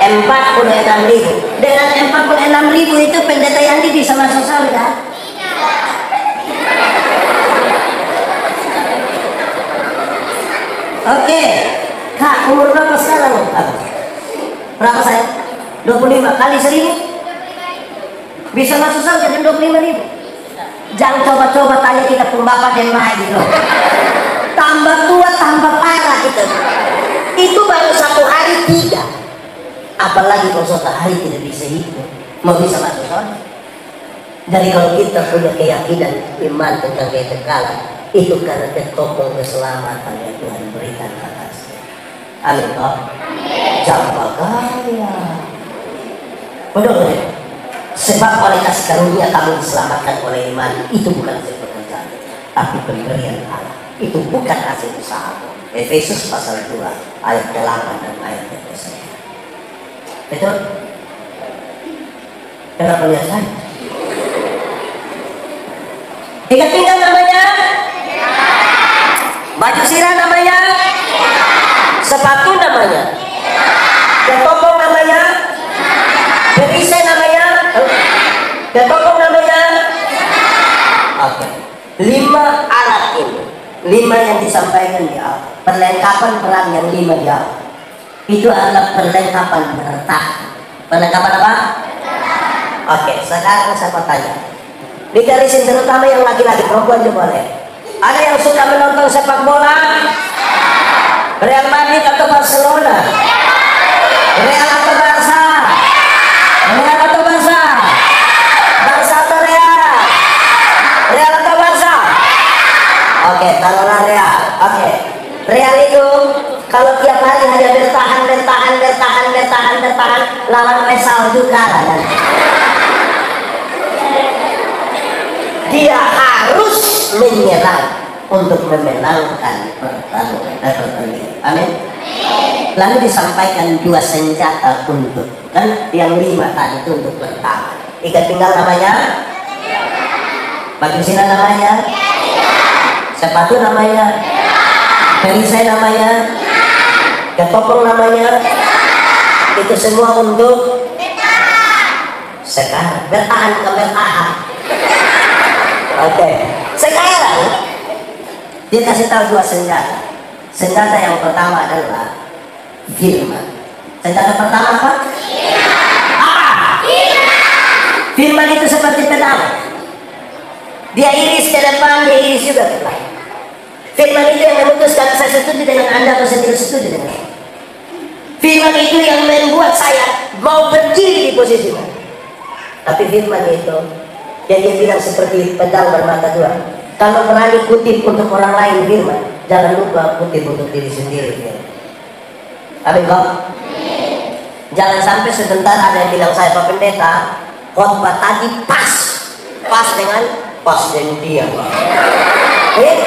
46.000. Dengan 46.000 itu pendeta Yandi bisa masuk surga. Oke, Kak, umur berapa sekarang? Berapa saya? 25 kali 1000 bisa masuk surga dan 25.000. Jangan coba-coba tanya kita pun bapak dan mak gitu. Tambah tua tambah parah gitu. Itu baru satu hari 3. Apalagi kalau suatu hari tidak bisa hidup, mau bisa masuk surga. Jadi kalau kita punya keyakinan iman tentang kekekalan, itu karena ketopong keselamatan yang Tuhan berikan atasnya. Amin. Jangan gaya. Betul. Sebab oleh kasih karunia kamu diselamatkan oleh iman. Itu bukan hasil pekerjaan, tapi pemberian Allah. Itu bukan hasil usaha. Efesus pasal 2 ayat 8 dan ayat 9. Betul? Kenapa lihat saya? Ikat pinggang namanya? Baju sirah namanya? Sepatu namanya? Ketopong namanya? Perisai namanya? Ketopong namanya? Oke. 5 alat ini, 5 yang disampaikan di awal. Perlengkapan perang yang 5 di awal. Itu adalah perlengkapan bertahan. Perlengkapan apa? Oke, sekarang saya mau tanya. Digarisin terutama yang laki-laki, perempuan juga boleh. Ada yang suka menonton sepak bola? Real Madrid atau Barcelona? Real atau Barca? Real atau Barca? Barca atau Real? Real atau Barca? Oke, taruhlah Real. Oke. Real itu kalau tiap hari hanya bertahan lawan Mesal juga kan? Dia harus menyerang untuk memenangkan pertandingan. Amin. Lalu disampaikan 2 senjata untuk kan yang 5 tadi itu untuk bertahan. Ikat pinggang namanya, baju sirah namanya, sepatu namanya, perisai namanya, ketopong namanya. Itu semua untuk sekarang bertahan. Oke. Sekarang dia kasih tahu 2 senjata. Senjata yang pertama adalah firman. Senjata pertama apa? Firman itu seperti pedang. Dia iris ke depan, dia iris juga ke belakang. Firman itu yang memutuskan saya setuju dengan Anda atau saya tidak setuju dengan Anda. Firman itu yang membuat saya mau berdiri di posisi mana. Tapi firman itu yang dia bilang seperti pedang bermata 2. Kalau berani kutip untuk orang lain firman, jangan lupa kutip untuk diri sendiri. Amin kok? Jangan sampai sebentar ada yang bilang saya Pak Pendeta, khotbah tadi pas dengan dia.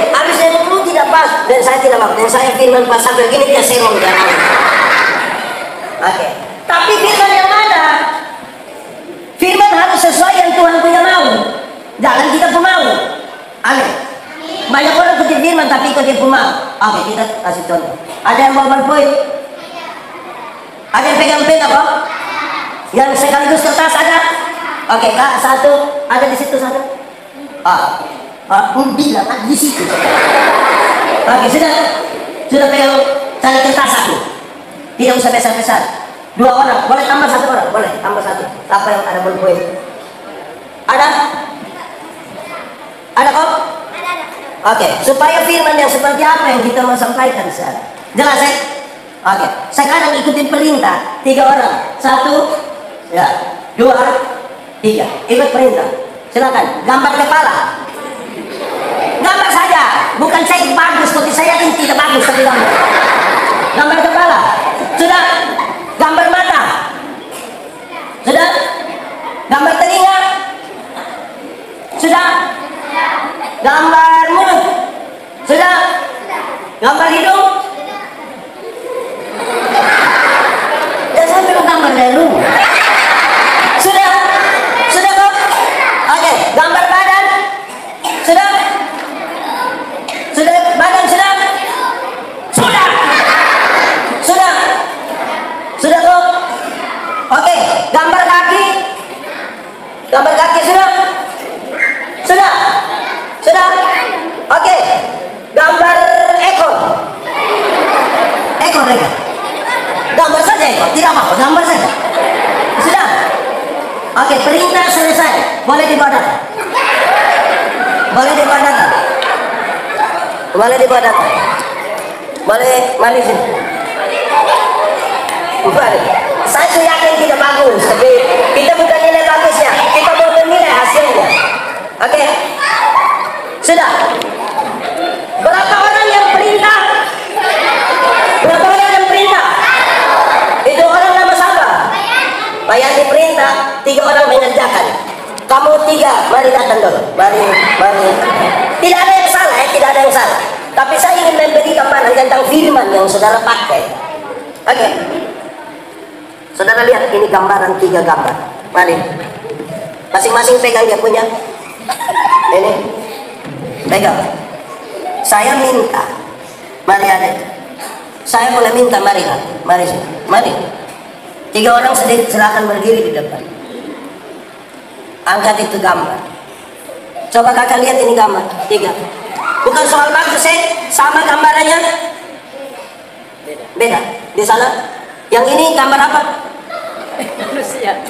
Habis dia ngomong tidak pas dan saya tidak mau. Dan saya firman pas sampai gini dia serong jangan. Oke. Tapi firman yang mana? Firman harus sesuai yang Tuhan punya mau. Jangan kita pun mau. Amin. Banyak orang kutip firman tapi ikut dia pun mau. Oke, kita kasih contoh. Ada yang bawa poin? Ada yang pegang pen apa? Yang sekaligus kertas ada? Oke, Kak, 1 ada di situ 1. Bilang ada di situ. Oke, sudah pegang cari kertas 1. Tidak usah besar-besar. 2 orang, boleh tambah 1 orang, boleh tambah 1. Apa yang ada poin? Ada? Ada kok? Ada. Oke, supaya firman yang seperti apa yang kita mau sampaikan sekarang. Jelas ya? Oke, sekarang ikutin perintah 3 orang. 1, ya, 2, 3. Ikut perintah. Silakan, gambar kepala. Gambar saja. bukan saya bagus, tapi saya yakin tidak bagus tapi gambar. Gambar kepala, sudah. Gambar mata, sudah. Gambar telinga, sudah. Gambar mulut, sudah. Gambar hidung, ya saya belum gambar dulu. Sudah, sudah kok. Oke, gambar badan, sudah. Sudah, badan sudah. Sudah. Sudah. Sudah kok. Oke, gambar kaki. Gambar kaki sudah. Sudah. Sudah. Oke. Gambar ekor. Ekor lagi. Gambar saja ekor, tidak apa-apa, gambar saja. Sudah. Oke, perintah selesai. Boleh dibawa. Boleh dibawa. Boleh dibawa. Boleh, mari sini. Boleh. Saya sudah yakin tidak bagus, tapi kita bukan nilai bagusnya, kita mau menilai hasilnya. Oke. Sudah. Berapa orang yang perintah? Berapa orang yang perintah? Itu orang nama siapa? Yang diperintah 3 orang mengerjakan. Kamu 3, mari datang dulu. Mari. Tidak ada yang salah, tidak ada yang salah. Tapi saya ingin memberi gambaran tentang firman yang saudara pakai. Oke. Saudara lihat ini gambaran 3 gambar. Mari. Masing-masing pegang dia punya. Ini. Pegang. Saya minta. Mari adik. Saya boleh minta, mari. Mari. 3 orang sedikit silakan berdiri di depan. Angkat itu gambar. Coba kakak lihat ini gambar. 3. Bukan soal bagus, sama gambarannya. Beda. Di sana. Yang ini gambar apa?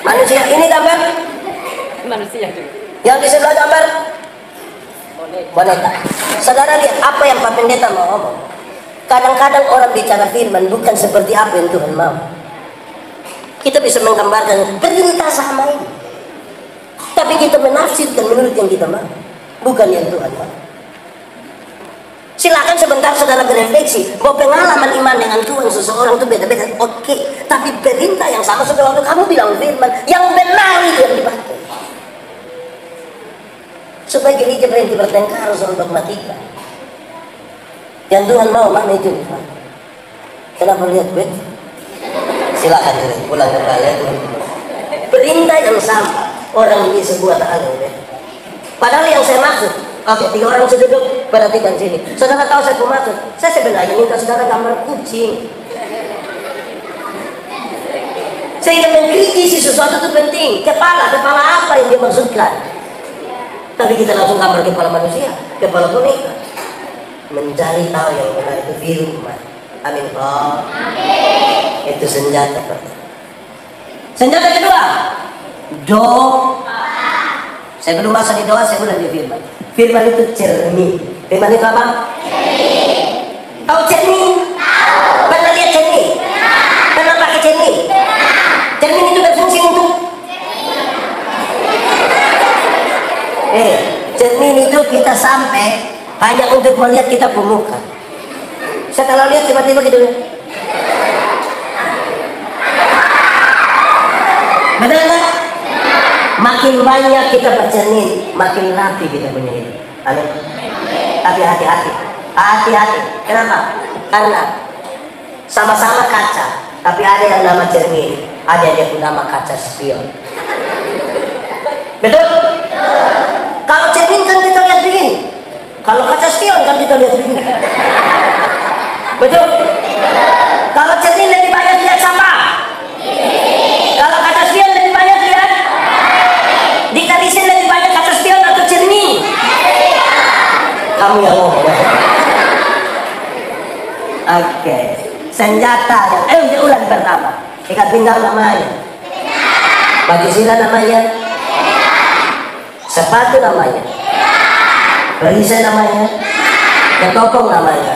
Manusia. Ini gambar manusia. Yang di sebelah gambar boneka. Saudara lihat apa yang Pak Pendeta mau ngomong. Kadang-kadang orang bicara firman bukan seperti apa yang Tuhan mau. Kita bisa menggambarkan perintah sama ini, tapi kita menafsirkan menurut yang kita mau, bukan yang Tuhan mau. Silakan sebentar saudara berefleksi bahwa pengalaman iman dengan Tuhan seseorang itu beda-beda. Oke, tapi perintah yang sama setelah waktu kamu bilang firman yang benar itu yang dipakai. Supaya gereja berhenti bertengkar soal dogmatika. Yang Tuhan mau mana itu? Kenapa lihat bet? Silakan pulang ke kalian. Perintah yang sama orang bisa buat agak. Padahal yang saya maksud, oke, 3 orang sudah duduk, perhatikan sini. Saudara tahu saya maksud? Saya sebenarnya minta saudara gambar kucing. Saya ingin mengkritisi sesuatu itu penting. Kepala apa yang dia maksudkan? Tapi kita langsung gambar kepala manusia, kepala boneka. Mencari tahu yang benar itu firman. Amin. Oh. Itu senjata pertama. Senjata kedua, doa. Saya belum bahasa di doa, saya belum di firman. Firman itu cermin. Firman itu apa? Tahu cermin? Pernah lihat cermin? Pernah pakai cermin? Cermin itu berfungsi untuk cermin itu kita sampai hanya untuk melihat kita pemuka. Saya kalau lihat tiba-tiba gitu. Benar nggak? Makin banyak kita bercermin, makin rapi kita punya hidup. Amin. Tapi hati-hati. Kenapa? Karena sama-sama kaca, tapi ada yang nama cermin, ada yang punya nama kaca spion. Betul? Kalau cermin kan kita lihat begini, kalau kaca spion kan kita lihat begini. Betul? Kalau cermin lebih banyak lihat sampah, kalau kaca spion lebih banyak lihat dikalisin lebih banyak kaca spion atau cermin. Kamu yang ngomong. Oke. Senjata. Ulang pertama. Ikat pinggang namanya. Baju sila namanya. Sepatu namanya. Perisai namanya. Ketopong namanya.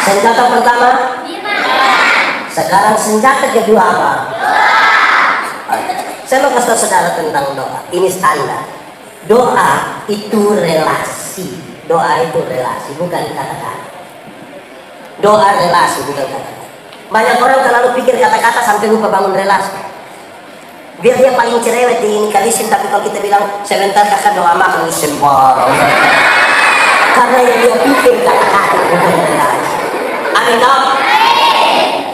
Senjata pertama. Sekarang senjata kedua apa? Saya mau kasih tahu saudara tentang doa. Ini standar. Doa itu relasi. Doa itu relasi, bukan kata-kata. Doa relasi, bukan kata-kata. Banyak orang terlalu pikir kata-kata sampai lupa bangun relasi. Biar dia paling cerewet ini kalisin, tapi kalau kita bilang sebentar kakak doa makan sembarang. Karena yang dia pikir kata-kata bukan relasi. Amin dong.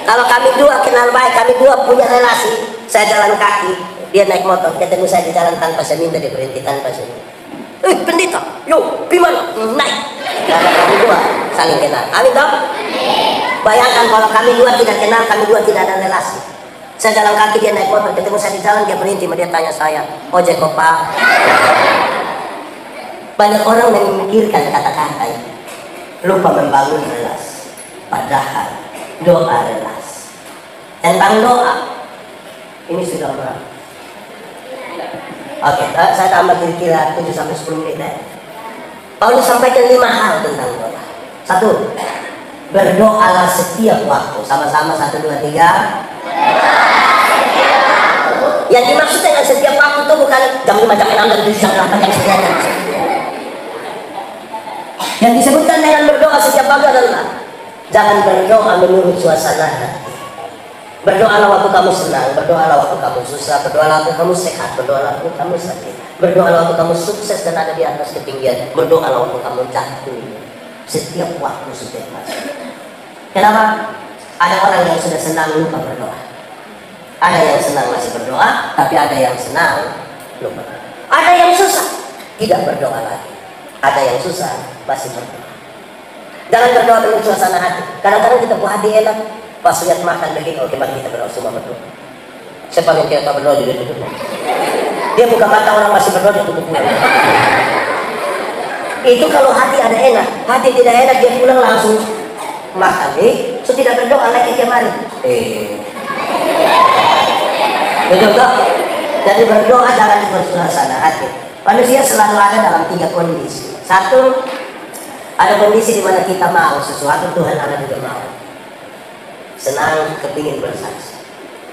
Kalau kami dua kenal baik, kami dua punya relasi. Saya jalan kaki, dia naik motor, ketemu saya di jalan tanpa saya minta, dia berhenti tanpa saya minta. Pendeta, yo, gimana? Naik. Karena kami dua saling kenal. Amin dong. Bayangkan kalau kami dua tidak kenal, kami dua tidak ada relasi. Saya jalan kaki, dia naik motor, ketemu saya di jalan, dia berhenti, dia tanya saya, ojek kok Pak? Banyak orang memikirkan kata-kata ini, lupa membangun relasi. Padahal doa relasi. Tentang doa, ini sudah berapa? Oke, saya tambah kira-kira 7-10 menit ya. Paulus sampaikan 5 hal tentang doa. 1, berdoalah setiap waktu. Sama-sama 1, 2, 3. Yang dimaksud dengan setiap waktu itu bukan jam 5, jam 6, jam 7, jam 8, jam 9. Yang disebutkan dengan berdoa setiap waktu adalah jangan berdoa menurut suasana hati. Berdoalah waktu kamu senang, berdoalah waktu kamu susah, berdoalah waktu kamu sehat, berdoalah waktu kamu sakit, berdoalah waktu kamu sukses dan ada di atas ketinggian, berdoalah waktu kamu jatuh. Setiap waktu, setiap masa. Kenapa? Ada orang yang sudah senang lupa berdoa. Ada yang senang masih berdoa, tapi ada yang senang lupa. Ada yang susah tidak berdoa lagi. Ada yang susah masih berdoa. Jangan berdoa dengan suasana hati. Kadang-kadang kita buat hati enak, pas lihat makan begini, oke mari kita berdoa semua berdoa. Siapa yang kita berdoa juga tutup. Dia buka mata, orang masih berdoa dia tutup. Itu kalau hati ada enak, hati tidak enak dia pulang langsung makan. So tidak berdoa lagi dia mari. Betul tak? Jadi berdoa jangan bersuasana hati. Manusia selalu ada dalam 3 kondisi. 1, ada kondisi di mana kita mau sesuatu, Tuhan ada juga mau. Senang, kepingin bersaksi.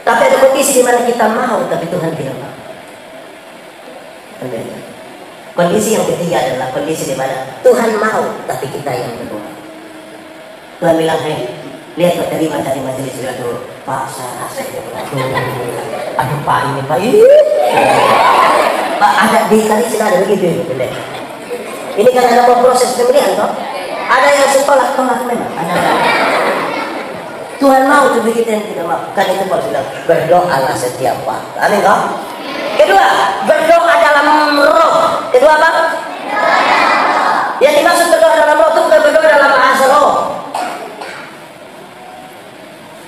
Tapi ada kondisi di mana kita mau, tapi Tuhan tidak mau. Kondisi yang ketiga adalah kondisi di mana Tuhan mau, tapi kita yang berdoa. Tuhan bilang, hei, lihat kok tadi majelis sudah tuh, Pak, saya rasa aduh Pak ini, Pak ini. Pak ada di kali sini ada begitu, benar. Ini kan ada proses pemilihan, toh? Ada yang sekolah memang. Tuhan mau tuh begitu yang tidak mau. Kan itu Paulus bilang berdoalah setiap waktu. Amin toh? Kedua, berdoa dalam roh. Kedua apa? Yang dimaksud berdoa dalam roh itu bukan berdoa dalam bahasa roh.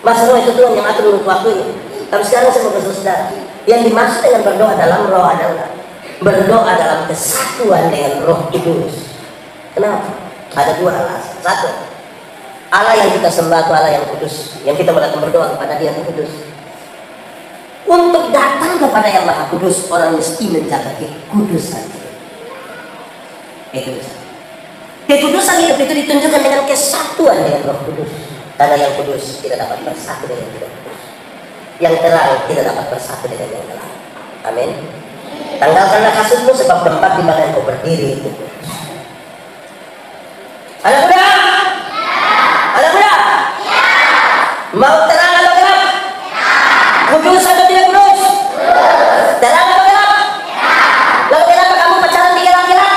Bahasa roh itu Tuhan yang atur untuk waktunya. Tapi sekarang saya mau bersuara saudara, yang dimaksud dengan berdoa dalam roh adalah berdoa dalam kesatuan dengan Roh Kudus. Kenapa? Ada 2 alasan. 1, Allah yang kita sembah itu Allah yang kudus, yang kita datang berdoa kepada Dia yang kudus. Untuk datang kepada yang Maha Kudus, orang mesti menjaga kekudusan. Kekudusan hidup itu ditunjukkan dengan kesatuan dengan Roh Kudus. Karena yang kudus tidak dapat bersatu dengan yang tidak kudus. Yang terang tidak dapat bersatu dengan yang terang. Amin. Tanggalkanlah kasusmu sebab tempat di mana engkau berdiri itu kudus. Anak muda? Anak muda? Mau terang atau gelap? Kudus atau tidak kudus? Terang atau gelap? Lalu kenapa kamu pacaran di gelap-gelap?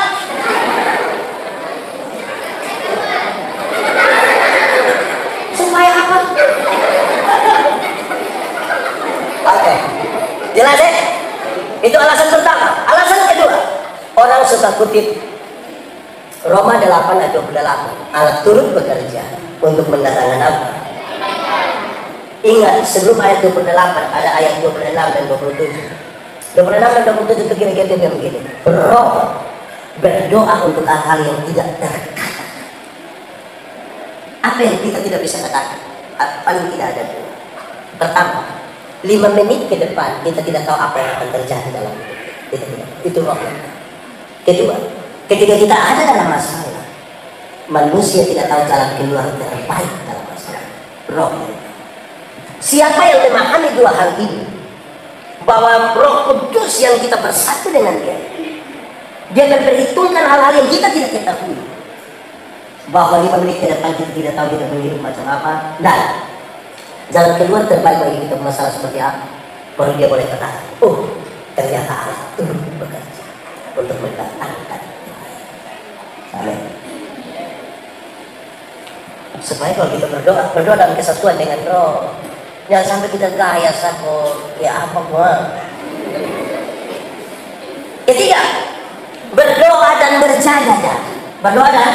Supaya apa? Oke, jelas deh. Itu alasan pertama. Alasan kedua, orang suka kutip Roma 8 ayat 28. Allah turut bekerja untuk mendatangkan apa? Ingat, sebelum ayat 28 ada ayat 26 dan 27. 26 dan 27 itu kira-kira begini. Roh berdoa untuk hal-hal yang tidak terkata. Apa yang kita tidak bisa katakan? Paling tidak ada. Pertama, 5 menit ke depan kita tidak tahu apa yang akan terjadi dalam hidup kita tidak. Itu roh. Kedua, ketika kita ada dalam masalah, manusia tidak tahu jalan keluar terbaik dalam masalah. Roh. Siapa yang memahami 2 hal ini, bahwa Roh Kudus yang kita bersatu dengan Dia, Dia memperhitungkan hal-hal yang kita tidak ketahui. bahwa 5 menit ke depan kita tidak tahu kita hidup macam apa, dan jalan keluar terbaik bagi kita masalah seperti apa, baru dia boleh katakan, oh ternyata Allah turut bekerja untuk mendatangkan. Amin. Supaya kalau kita berdoa dalam kesatuan dengan Roh, jangan sampai kita gaya sako ya apa gua. Ketiga, berdoa dan berjaga-jaga. Berdoa dan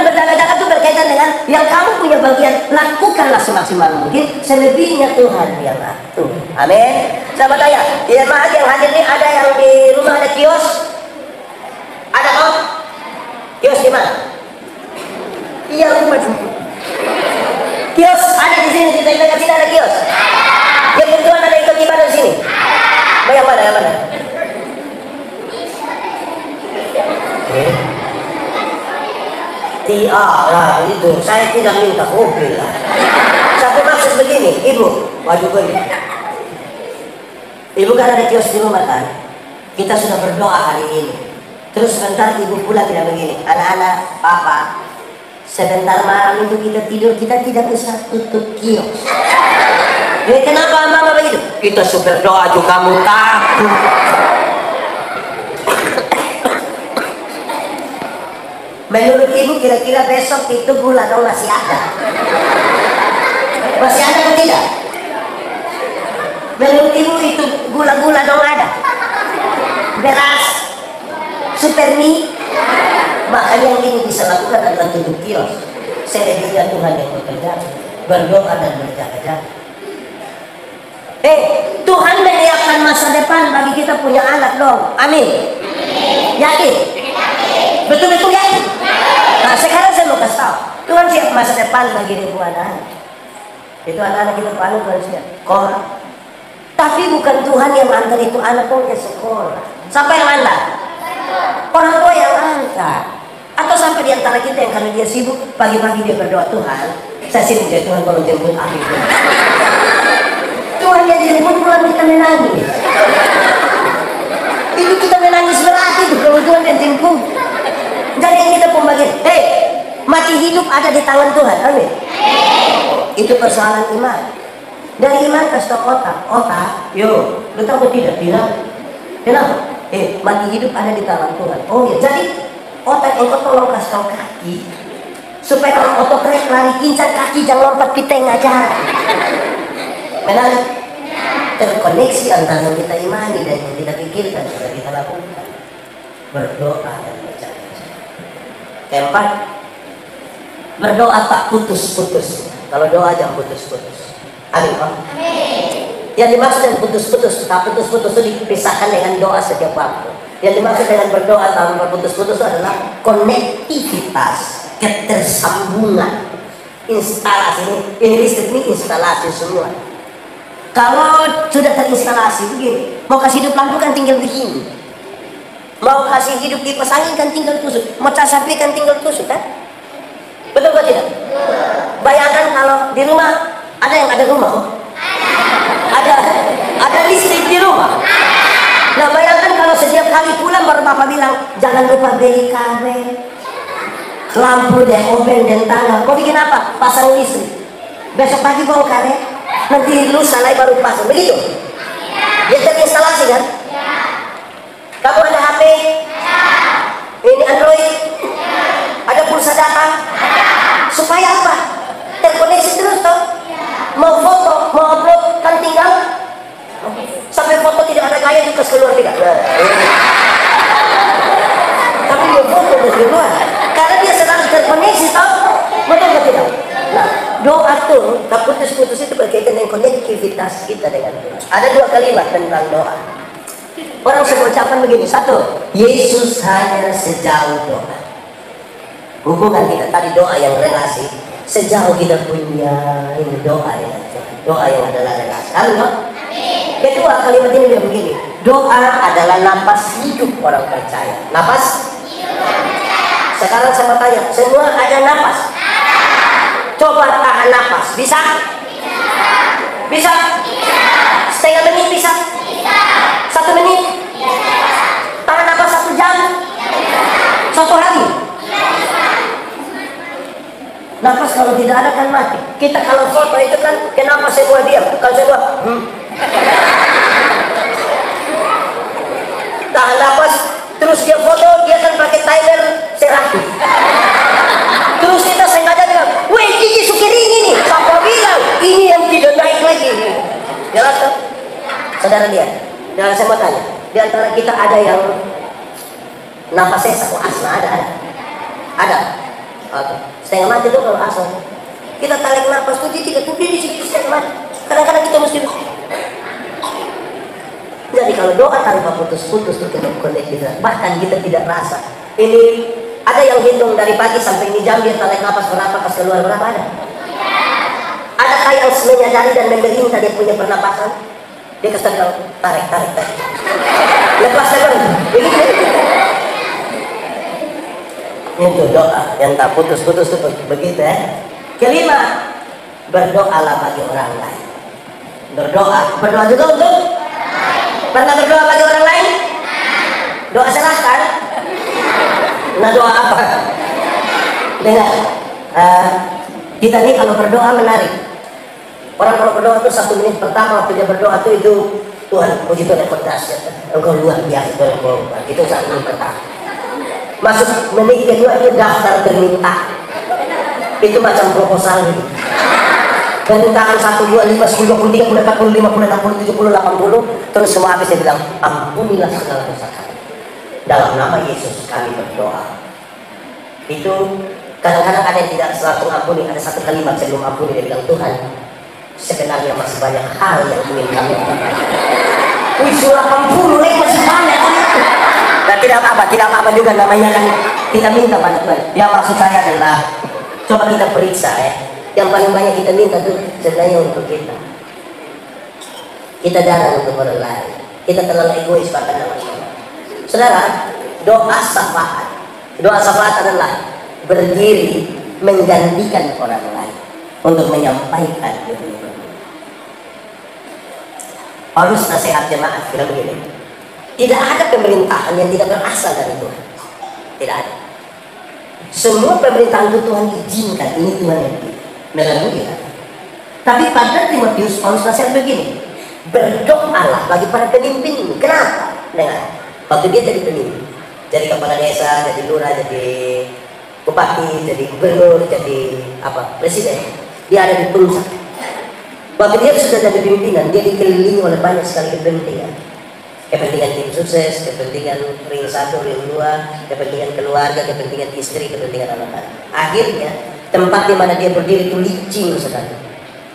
berjaga-jaga itu berkaitan dengan yang kamu punya bagian, lakukanlah semaksimal mungkin, selebihnya Tuhan yang atur. Amin. Sahabat saya, jemaat yang hadir ini, ada yang di rumah ada kios? Ada kok? Kios di mana? Iya, rumah kios ada di sini, di dekat sini ada kios. Yang kebetulan ada ikut ibadah di sini. Yang mana? Yang mana? Lah itu, saya tidak minta mobil lah. Satu maksud begini, ibu, baju begini. Ibu kan ada kios di rumah kan? Kita sudah berdoa hari ini. Terus sebentar ibu pulang tidak begini. Anak-anak, papa, sebentar malam itu kita tidur, kita tidak bisa tutup kios. Jadi kenapa mama begitu? Kita sudah berdoa juga kamu takut. Menurut ibu kira-kira besok itu gula dong masih ada? Masih ada atau tidak? Menurut ibu itu gula-gula dong ada? Beras, supermi, makanya yang ini bisa lakukan adalah tutup kios. Selebihnya Tuhan yang bekerja, berdoa dan berjaga-jaga. Tuhan menyiapkan masa depan bagi kita punya anak dong. Amin. Yakin? Betul-betul yakin? Nah sekarang saya mau kasih tahu, Tuhan siap masa depan bagi ribu anak. Itu anak-anak kita paling harusnya sekolah. Tapi bukan Tuhan yang antar itu anak pun ke sekolah. Siapa yang antar? Orang tua yang antar. Atau sampai di antara kita yang karena dia sibuk, pagi-pagi dia berdoa, Tuhan, saya sibuk ya Tuhan kalau jemput aku. Tuhan yang jemput pulang kita menangis. Itu kita menangis berat itu kalau Tuhan yang jemput. Jadi yang kita pembagian, mati hidup ada di tangan Tuhan, amin. Itu persoalan iman. Dari iman ke stok otak, yo, lu tahu tidak? Kenapa? Mati hidup ada di tangan Tuhan. Oh ya, jadi otak engkau tolong kasih tahu kaki, supaya kalau otot lari kincang kaki jangan lompat ke tengah jalan. Benar? Terkoneksi antara yang kita imani dan yang kita pikirkan sudah kita lakukan. Berdoa dan berjaga. Keempat, berdoa tak putus-putus. Kalau doa jangan putus-putus. Amin. Yang dimaksud dengan putus-putus, tak putus-putus itu dipisahkan dengan doa setiap waktu. Yang dimaksud dengan berdoa tanpa putus-putus itu adalah konektivitas, ketersambungan, instalasi. Ini listrik ini instalasi semua. Kalau sudah terinstalasi begini, mau kasih hidup lampu kan tinggal begini, mau kasih hidup kipas angin kan tinggal tusuk, mau cas HP kan tinggal tusuk kan? Betul atau tidak? Bayangkan kalau di rumah ada yang ada rumah, ada listrik di rumah. Nah bayangkan kalau setiap kali pulang baru bapak bilang jangan lupa beli kabel, lampu dan obeng dan tangga. Kau bikin apa? Pasang listrik. Besok pagi bongkar ya. Nanti lusa lagi baru pasang. Begitu? Dia terinstalasi kan? Kamu ada HP? Ini Android? Ada pulsa data? Supaya apa? Terkoneksi terus toh? Mau foto, mau upload kan tinggal sampai foto tidak ada gaya juga keluar tidak. Tapi mau foto terus keluar karena dia selalu terkoneksi toh? Betul atau tidak? Nah, doa tuh tak putus-putus itu berkaitan dengan konektivitas kita dengan Tuhan. Ada 2 kalimat tentang doa. Orang semua ucapan begini. 1, Yesus hanya sejauh doa. Hubungan kita tadi doa yang relasi. Sejauh kita punya ini doa yang doa yang adalah relasi. Amin. Kedua kalimat ini dia begini. Doa adalah napas hidup orang percaya. Napas hidup orang percaya. Sekarang saya mau tanya, semua ada napas? Coba tahan napas. Bisa? Bisa? Setengah menit bisa? 1 menit? Tahan napas 1 jam? 1 hari? kalau tidak ada kan mati. Kita kalau foto itu kan kenapa semua diam? Kalau semua tahan nafas, terus dia foto, dia kan pakai timer 100. Terus kita sengaja bilang, weh Gigi Sukiring ini, siapa bilang ini yang tidak naik lagi? Jelas kan? Saudara lihat, jangan saya mau tanya, di antara kita ada yang nafasnya satu asma, ada. Oke, setengah mati tuh kalau asal. Kita tarik nafas tuh dia di sini setengah mati. Kadang-kadang kita mesti. Jadi kalau doa tanpa putus-putus itu konek kita, bahkan kita tidak rasa. Ini ada yang hitung dari pagi sampai ini jam dia tarik nafas berapa, pas keluar berapa ada. Adakah yang menyadari dan memerintah dia punya pernapasan? Dia kesedang tarik. Lepas lagi. Itu doa yang tak putus-putus itu begitu ya. Kelima, berdoalah bagi orang lain. Berdoa juga untuk. Pernah berdoa bagi orang lain? Doa serahkan. Nah doa apa? Dengar, kita nih kalau berdoa menarik. Orang kalau berdoa itu 1 menit pertama waktu dia berdoa itu Tuhan puji Tuhan yang dahsyat, Engkau luar biasa Tuhan, itu 1 menit pertama. Masuk menit kedua itu daftar permintaan. Itu macam proposal gitu. Permintaan 1, 2, 5, 10, 20, 30, 40, 50, 60, 70, 80. Terus semua habis dia bilang, ampunilah segala dosa kami. Dalam nama Yesus kami berdoa. Itu kadang-kadang ada yang tidak langsung ampuni. Ada 1 kalimat sebelum ampuni dia bilang, Tuhan sebenarnya masih banyak hal yang ingin kami lakukan. Wih surah 80 masih banyak. Dan tidak apa-apa juga namanya kan kita minta pada Tuhan. Yang maksud saya adalah coba kita periksa ya. Yang paling banyak kita minta itu sebenarnya untuk kita. Kita jarang untuk orang lain. Kita terlalu egois bahkan sama masalah. Saudara, doa syafaat. Doa syafaat adalah berdiri menggantikan orang lain untuk menyampaikan diri. Paulus nasihat jemaat bilang begini. Tidak ada pemerintahan yang tidak berasal dari Tuhan. Tidak ada. Semua pemerintahan itu Tuhan izinkan. Ini Tuhan yang melalui dia. Tapi pada Timotius Paulus nasihat begini, berdoalah bagi para pemimpin. Kenapa? Dengar, waktu dia jadi pemimpin, jadi kepala desa, jadi lurah, jadi bupati, jadi gubernur, jadi presiden, dia ada di pusat. Waktu dia sudah jadi pimpinan, dia dikelilingi oleh banyak sekali kepentingan. Kepentingan tim sukses, kepentingan ring 1, ring 2, kepentingan keluarga, kepentingan istri, kepentingan anak-anak. Akhirnya tempat di mana dia berdiri itu licin sekali,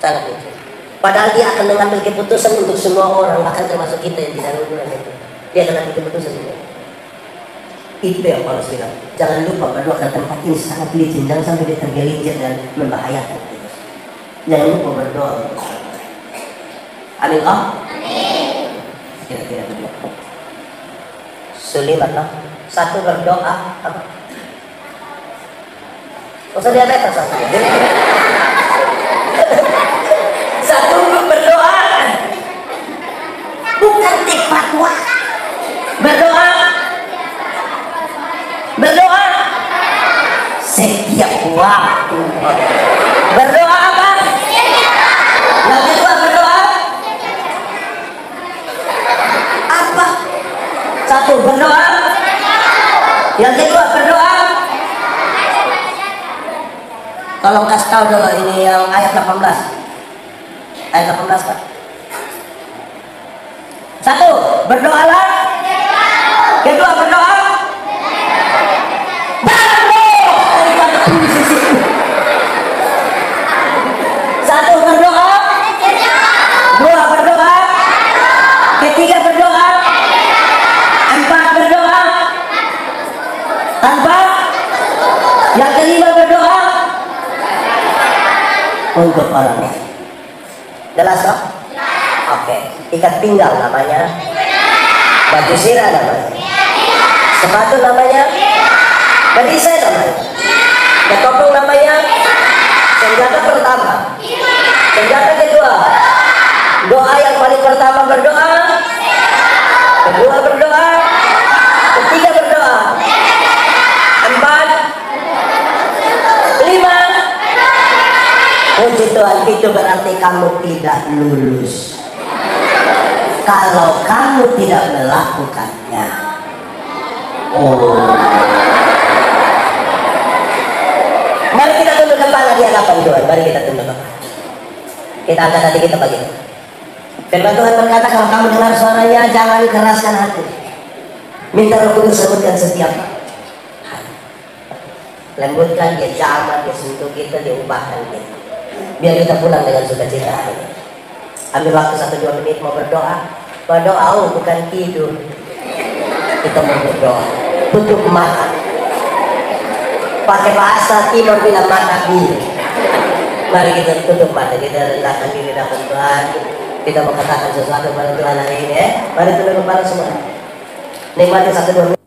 sangat licin. Padahal dia akan mengambil keputusan untuk semua orang, bahkan termasuk kita yang tidak hubungan itu. Dia akan ambil keputusan semua. Itu yang Paulus bilang. Jangan lupa berdoa, tempat ini sangat licin, jangan sampai dia tergelincir dan membahayakan kita. Jangan lupa berdoa. Amin. Kira-kira berdoa. Sulimat lah. 1 berdoa apa? Usah dia beta 1. 1 berdoa. Bukan fatwa. Berdoa. Setiap waktu. Berdoa apa? Yang kedua berdoa. Apa? 1 berdoa. Yang kedua berdoa. Tolong kasih tahu dulu ini yang ayat 18. Ayat 18 Pak. 1 berdoalah. Kedua berdoa. Untuk orang lain. Jelas toh? Oke. Ikat pinggang namanya. Baju sirah namanya. Sepatu namanya. Perisai namanya. Ketopong namanya. Senjata pertama. Senjata kedua. Doa yang paling pertama berdoa. Kedua berdoa. Ketiga berdoa. 4. 5. itu berarti kamu tidak lulus. Kalau kamu tidak melakukannya, mari kita tunduk kepala di hadapan Tuhan. Mari kita tunduk kepala. Kita angkat hati kita bagi Tuhan. Firman Tuhan berkata, kalau kamu dengar suaranya, jangan keraskan hati. Minta Roh Kudus sebutkan setiap hari. Lembutkan dia, jamah dia, sentuh kita, dia ubahkan kita. Biar kita pulang dengan sukacita hari ini. Ambil waktu 1-2 menit mau berdoa. Berdoa bukan tidur. Kita mau berdoa. Tutup mata. Pakai bahasa timur bilang mata biru. Mari kita tutup mata. Kita rendahkan diri dalam Tuhan. Kita mau katakan sesuatu kepada Tuhan hari ini. Mari tunduk kepala semua. Nikmati 1-2 menit.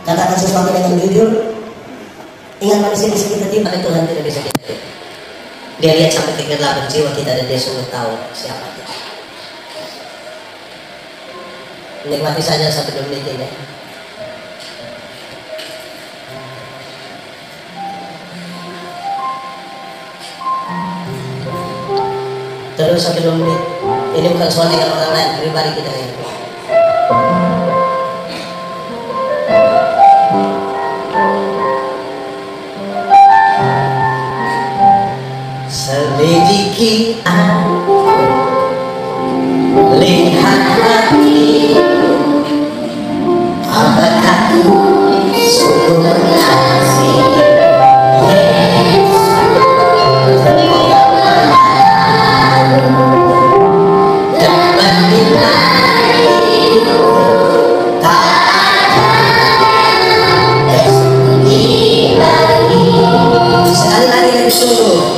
Katakan sesuatu dengan jujur. Ingat manusia bisa kita tiba, Tuhan tidak bisa kita. Dia lihat sampai kegelapan jiwa kita dan dia sungguh tahu siapa kita. Nikmati saja 1-2 menit ini. Terus 1-2 menit. Ini bukan soal dengan orang lain, pribadi kita ini. Selidiki aku, lihat hatiku, apakah aku sungguh mengasihi Yesus dan mencintai-Mu, tak ada tersembunyi lagi. Sekali lagi lebih sungguh.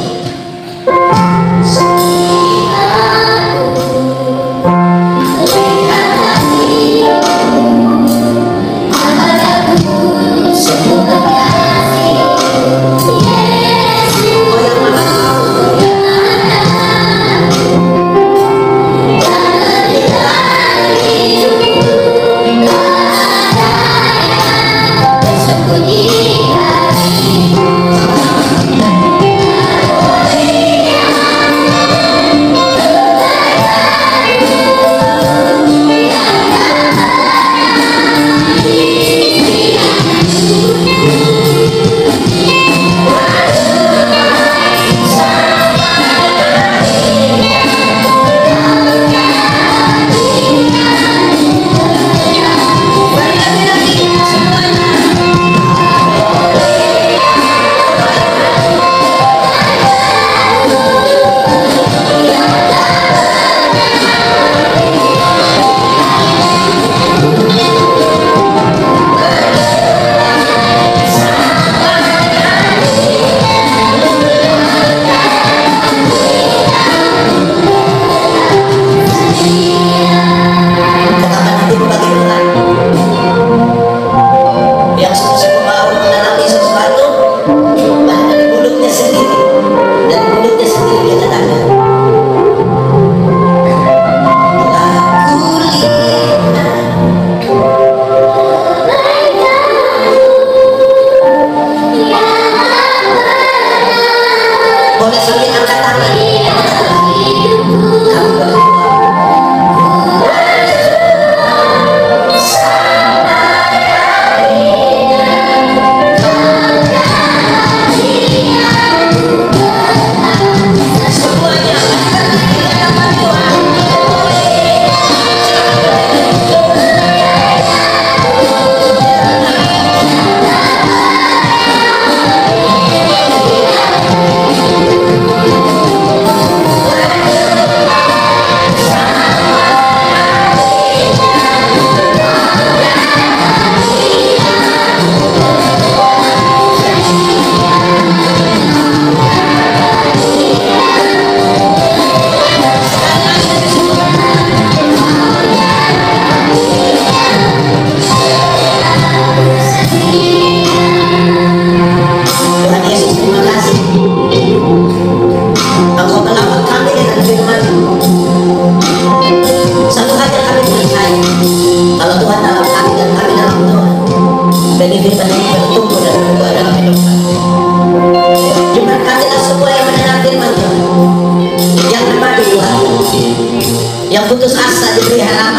yang putus asa diberi harapan.